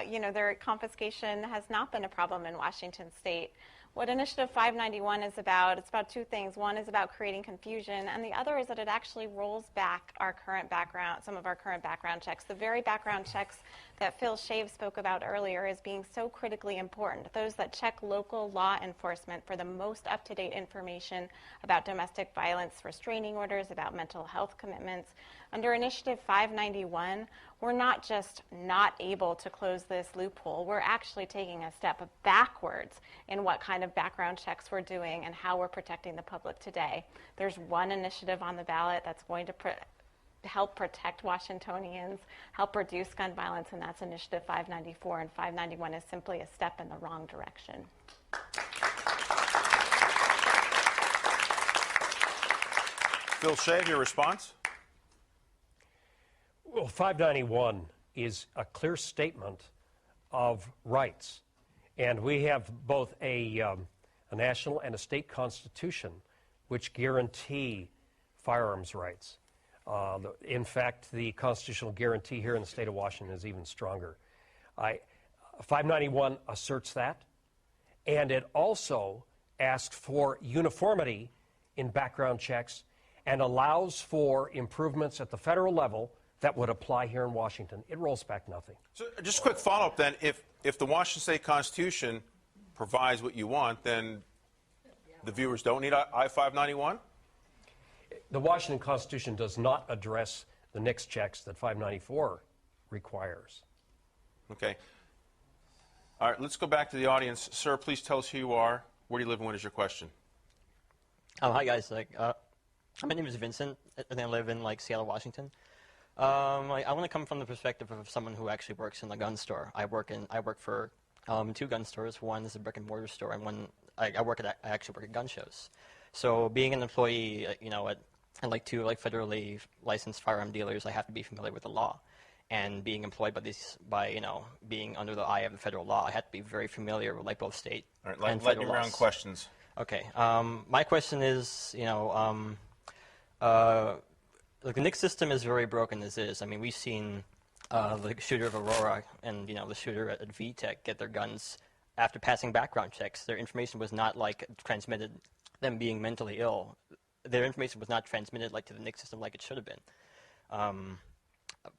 You know, their confiscation has not been a problem in Washington state. What Initiative 591 is about, it's about two things. One is about creating confusion, and the other is that it actually rolls back our current background, some of our current background checks. The very background checks that Phil Shave spoke about earlier as being so critically important. Those that check local law enforcement for the most up-to-date information about domestic violence, restraining orders, about mental health commitments. Under Initiative 591, we're not just not able to close this loophole, we're actually taking a step backwards in what kind of background checks we're doing and how we're protecting the public today. There's one initiative on the ballot that's going to help protect Washingtonians, help reduce gun violence, and that's Initiative 594, and 591 is simply a step in the wrong direction. Phil Shave, your response? Well, 591 is a clear statement of rights. And we have both a national and a state constitution which guarantee firearms rights. In fact, the constitutional guarantee here in the state of Washington is even stronger. 591 asserts that, and it also asks for uniformity in background checks and allows for improvements at the federal level that would apply here in Washington. It rolls back nothing. So just a quick follow-up then. If the Washington State Constitution provides what you want, then the viewers don't need I-591? The Washington Constitution does not address the NICS checks that 594 requires. Okay. All right, let's go back to the audience. Sir, please tell us who you are, where do you live, and what is your question? Hi, guys. My name is Vincent, and I live in Seattle, Washington. I want to come from the perspective of someone who actually works in a gun store. I work for two gun stores. One is a brick and mortar store, and one I actually work at gun shows. So being an employee, at two federally licensed firearm dealers, I have to be familiar with the law. And being employed by being under the eye of the federal law, I have to be very familiar with both state and federal laws. Lightning round questions. Okay. My question is, the NICS system is very broken as is. I mean, we've seen the shooter of Aurora and the shooter at VTech get their guns after passing background checks. Their information was not transmitted, them being mentally ill. Their information was not transmitted to the NICS system like it should have been.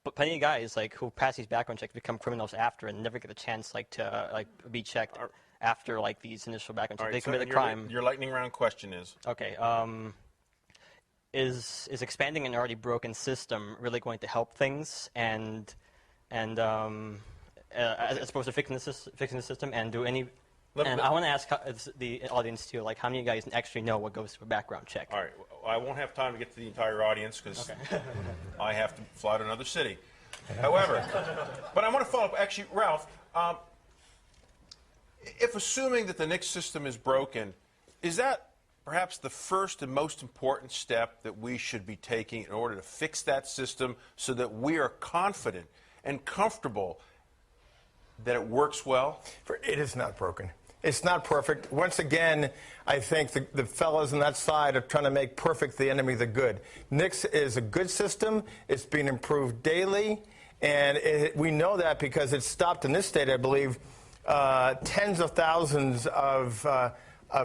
But plenty of guys who pass these background checks become criminals after and never get a chance to be checked after these initial background checks. Right, they commit a crime. Your lightning round question is? Okay. Is expanding an already broken system really going to help things and as opposed to fixing the system and do any? And I want to ask the audience too, how many of you guys actually know what goes to a background check? All right, I won't have time to get to the entire audience because I have to fly to another city. However, but I want to follow up. Actually, Ralph, if assuming that the NICS system is broken, is that perhaps the first and most important step that we should be taking in order to fix that system so that we are confident and comfortable that it works well? It is not broken. It's not perfect. Once again, I think the fellows on that side are trying to make perfect the enemy of the good. NICS is a good system. It's being improved daily. And we know that because it stopped in this state, I believe, tens of thousands of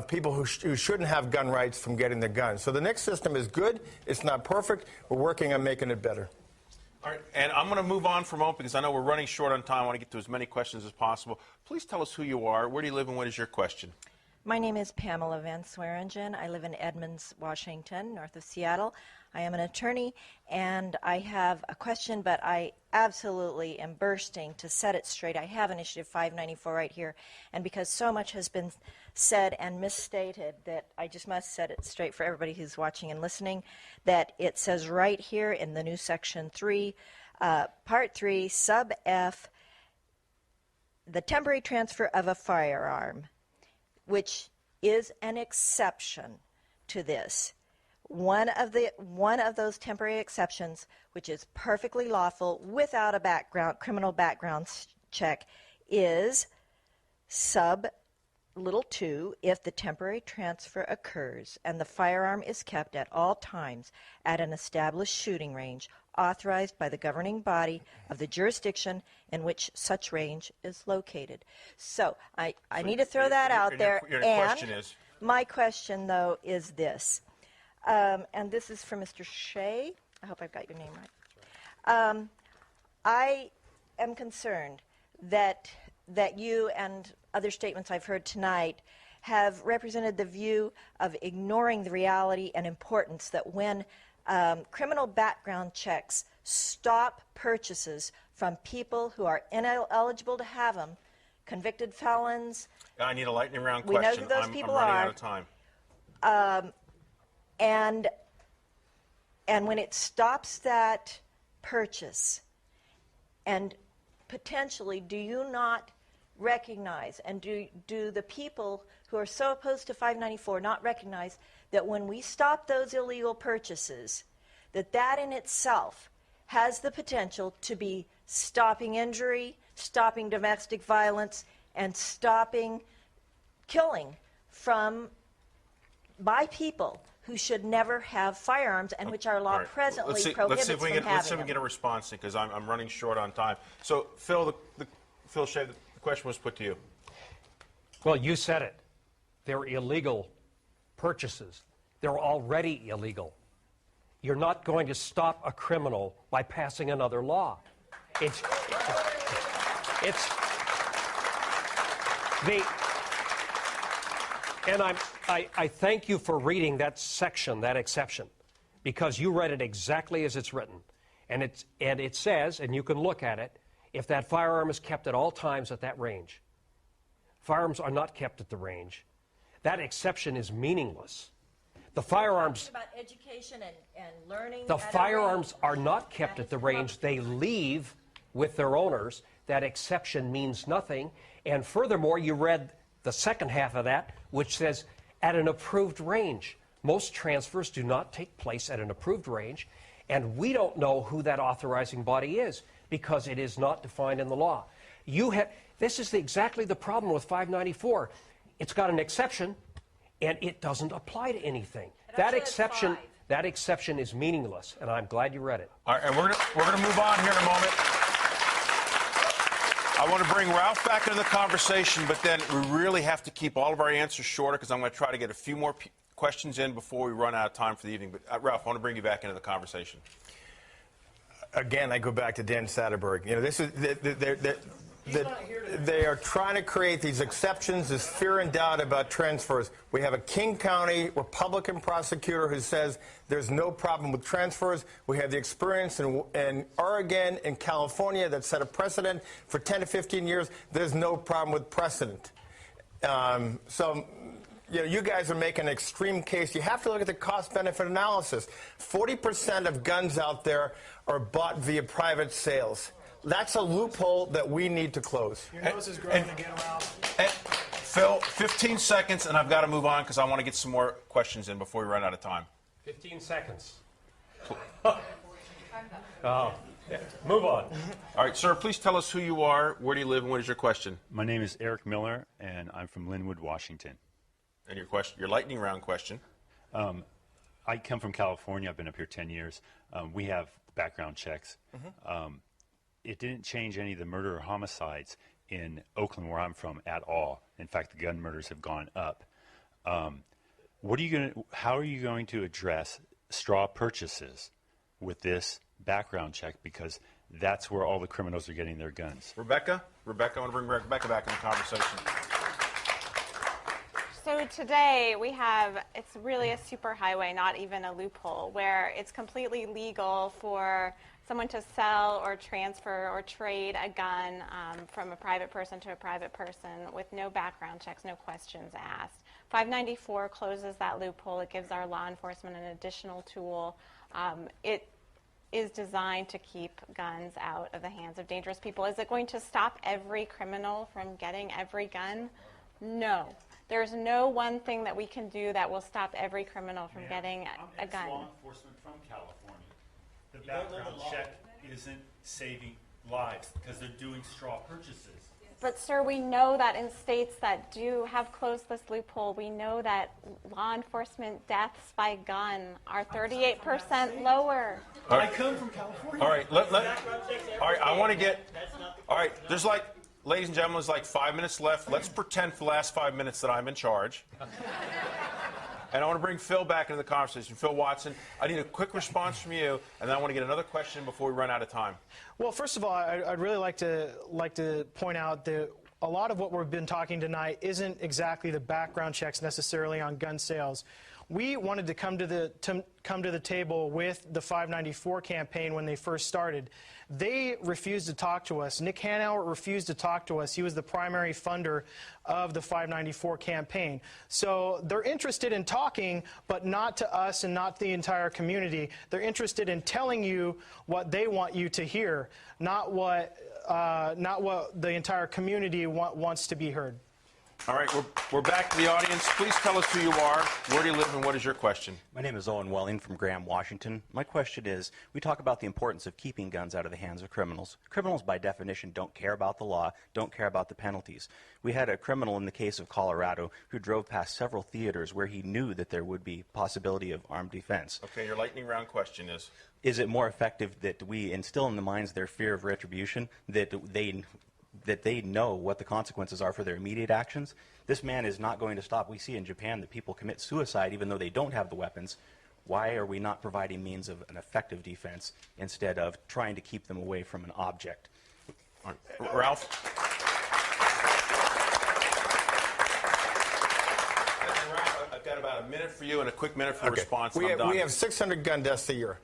people who shouldn't have gun rights from getting their guns. So the NICS system is good. It's not perfect. We're working on making it better. All right, and I'm going to move on from Open because I know we're running short on time. I want to get to as many questions as possible. Please tell us who you are, where do you live, and what is your question? My name is Pamela Van Swearingen. I live in Edmonds, Washington, north of Seattle. I am an attorney, and I have a question, but I absolutely am bursting to set it straight. I have Initiative 594 right here, and because so much has been said and misstated that I just must set it straight for everybody who's watching and listening, that it says right here in the new Section 3, Part 3, Sub F, the temporary transfer of a firearm, which is an exception to this. One of those temporary exceptions, which is perfectly lawful without a criminal background check, is sub little 2, if the temporary transfer occurs and the firearm is kept at all times at an established shooting range authorized by the governing body of the jurisdiction in which such range is located. So I need to throw that out there. Your question is? My question, though, is this. And this is for Mr. Shea. I hope I've got your name right. I am concerned that you and other statements I've heard tonight have represented the view of ignoring the reality and importance that when criminal background checks stop purchases from people who are ineligible to have them, convicted felons. I need a lightning round We question. know who those people I'm running are. out of time. And when it stops that purchase, and potentially, do you not recognize, and do the people who are so opposed to 594 not recognize that when we stop those illegal purchases, that in itself has the potential to be stopping injury, stopping domestic violence, and stopping killing by people who should never have firearms and which our law presently prohibits from having them. Let's see if we can get a response because I'm running short on time. So, Phil, Phil Shea, the question was put to you. Well, you said it. They're illegal purchases. They're already illegal. You're not going to stop a criminal by passing another law. And I thank you for reading that section, that exception, because you read it exactly as it's written. And it says, and you can look at it, if that firearm is kept at all times at that range. Firearms are not kept at the range. That exception is meaningless. The firearms... About education and learning. The firearms are not kept at the range. They leave with their owners. That exception means nothing. And furthermore, you read the second half of that, which says at an approved range. Most transfers do not take place at an approved range, and we don't know who that authorizing body is because it is not defined in the law. This is exactly the problem with 594. It's got an exception, and it doesn't apply to anything. That exception is meaningless, and I'm glad you read it. All right, and we're going to move on here in a moment. I want to bring Ralph back into the conversation, but then we really have to keep all of our answers shorter because I'm going to try to get a few more questions in before we run out of time for the evening. But Ralph, I want to bring you back into the conversation. Again, I go back to Dan Satterberg. You know, this is they are trying to create these exceptions, this fear and doubt about transfers. We have a King County Republican prosecutor who says there's no problem with transfers. We have the experience in Oregon and California that set a precedent for 10 to 15 years. There's no problem with precedent. So, you know, you guys are making an extreme case. You have to look at the cost-benefit analysis. 40% of guns out there are bought via private sales. That's a loophole that we need to close. Your nose is growing again, Ralph. Phil, 15 seconds, and I've got to move on because I want to get some more questions in before we run out of time. 15 seconds. Move on. All right, sir, please tell us who you are, where do you live, and what is your question? My name is Eric Miller, and I'm from Linwood, Washington. And your question, your lightning round question? I come from California. I've been up here 10 years. We have background checks. It didn't change any of the murder or homicides in Oakland, where I'm from, at all. In fact, the gun murders have gone up. How are you going to address straw purchases with this background check because that's where all the criminals are getting their guns. Rebecca, I want to bring Rebecca back in the conversation. So today we have, it's really a superhighway, not even a loophole, where it's completely legal for someone to sell or transfer or trade a gun from a private person to a private person with no background checks, no questions asked. 594 closes that loophole. It gives our law enforcement an additional tool. It is designed to keep guns out of the hands of dangerous people. Is it going to stop every criminal from getting every gun? No. There's no one thing that we can do that will stop every criminal from getting a gun. Law enforcement from California. The background check isn't saving lives because they're doing straw purchases. But, sir, we know that in states that do have closed this loophole, we know that law enforcement deaths by gun are 38% lower. I come from California. All right, all right, I want to get, all right, there's like, ladies and gentlemen, there's like 5 minutes left. Let's pretend for the last 5 minutes that I'm in charge. And I want to bring Phil back into the conversation. Phil Watson, I need a quick response from you, and then I want to get another question before we run out of time. Well, first of all, I'd really like to point out that a lot of what we've been talking tonight isn't exactly the background checks necessarily on gun sales. We wanted to come to the table with the 594 campaign when they first started. They refused to talk to us. Nick Hanauer refused to talk to us. He was the primary funder of the 594 campaign. So they're interested in talking, but not to us and not the entire community. They're interested in telling you what they want you to hear, not what the entire community wants to be heard. All right, we're back to the audience. Please tell us who you are, where do you live, and what is your question? My name is Owen Welling from Graham, Washington. My question is, we talk about the importance of keeping guns out of the hands of criminals. Criminals, by definition, don't care about the law, don't care about the penalties. We had a criminal in the case of Colorado who drove past several theaters where he knew that there would be possibility of armed defense. Okay, your lightning round question is? Is it more effective that we instill in the minds their fear of retribution, that they know what the consequences are for their immediate actions? This man is not going to stop. We see in Japan that people commit suicide even though they don't have the weapons. Why are we not providing means of an effective defense instead of trying to keep them away from an object? Ralph? I've got about a minute for you and a quick minute for response. We have 600 gun deaths a year.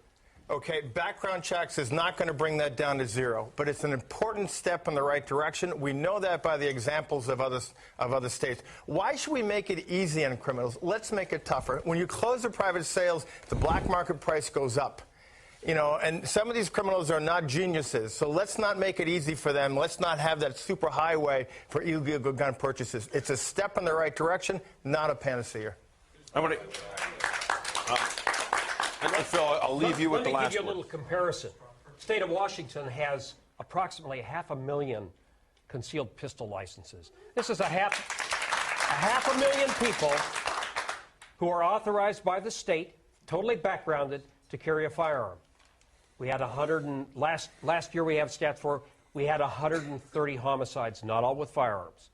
Okay, background checks is not going to bring that down to zero, but it's an important step in the right direction. We know that by the examples of other states. Why should we make it easy on criminals? Let's make it tougher. When you close the private sales, the black market price goes up. You know, and some of these criminals are not geniuses, so let's not make it easy for them. Let's not have that super highway for illegal gun purchases. It's a step in the right direction, not a panacea. I want to... Phil, I'll leave you with the last Let me give you a word. little comparison. The state of Washington has approximately 500,000 concealed pistol licenses. This is a half a million people who are authorized by the state, totally backgrounded, to carry a firearm. We had last year we have stats for, we had 130 homicides, not all with firearms.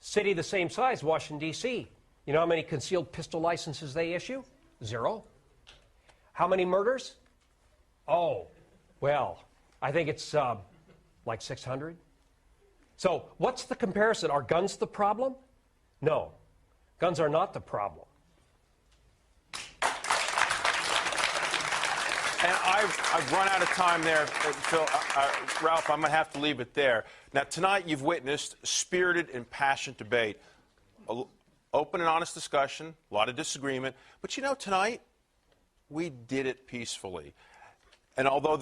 City the same size, Washington, D.C. You know how many concealed pistol licenses they issue? 0. How many murders? Oh, well, I think it's like 600. So what's the comparison? Are guns the problem? No, guns are not the problem. And I've run out of time there, Phil. Ralph, I'm going to have to leave it there. Now, tonight you've witnessed spirited and passionate debate, open and honest discussion, a lot of disagreement. But you know, tonight, we did it peacefully. And although there's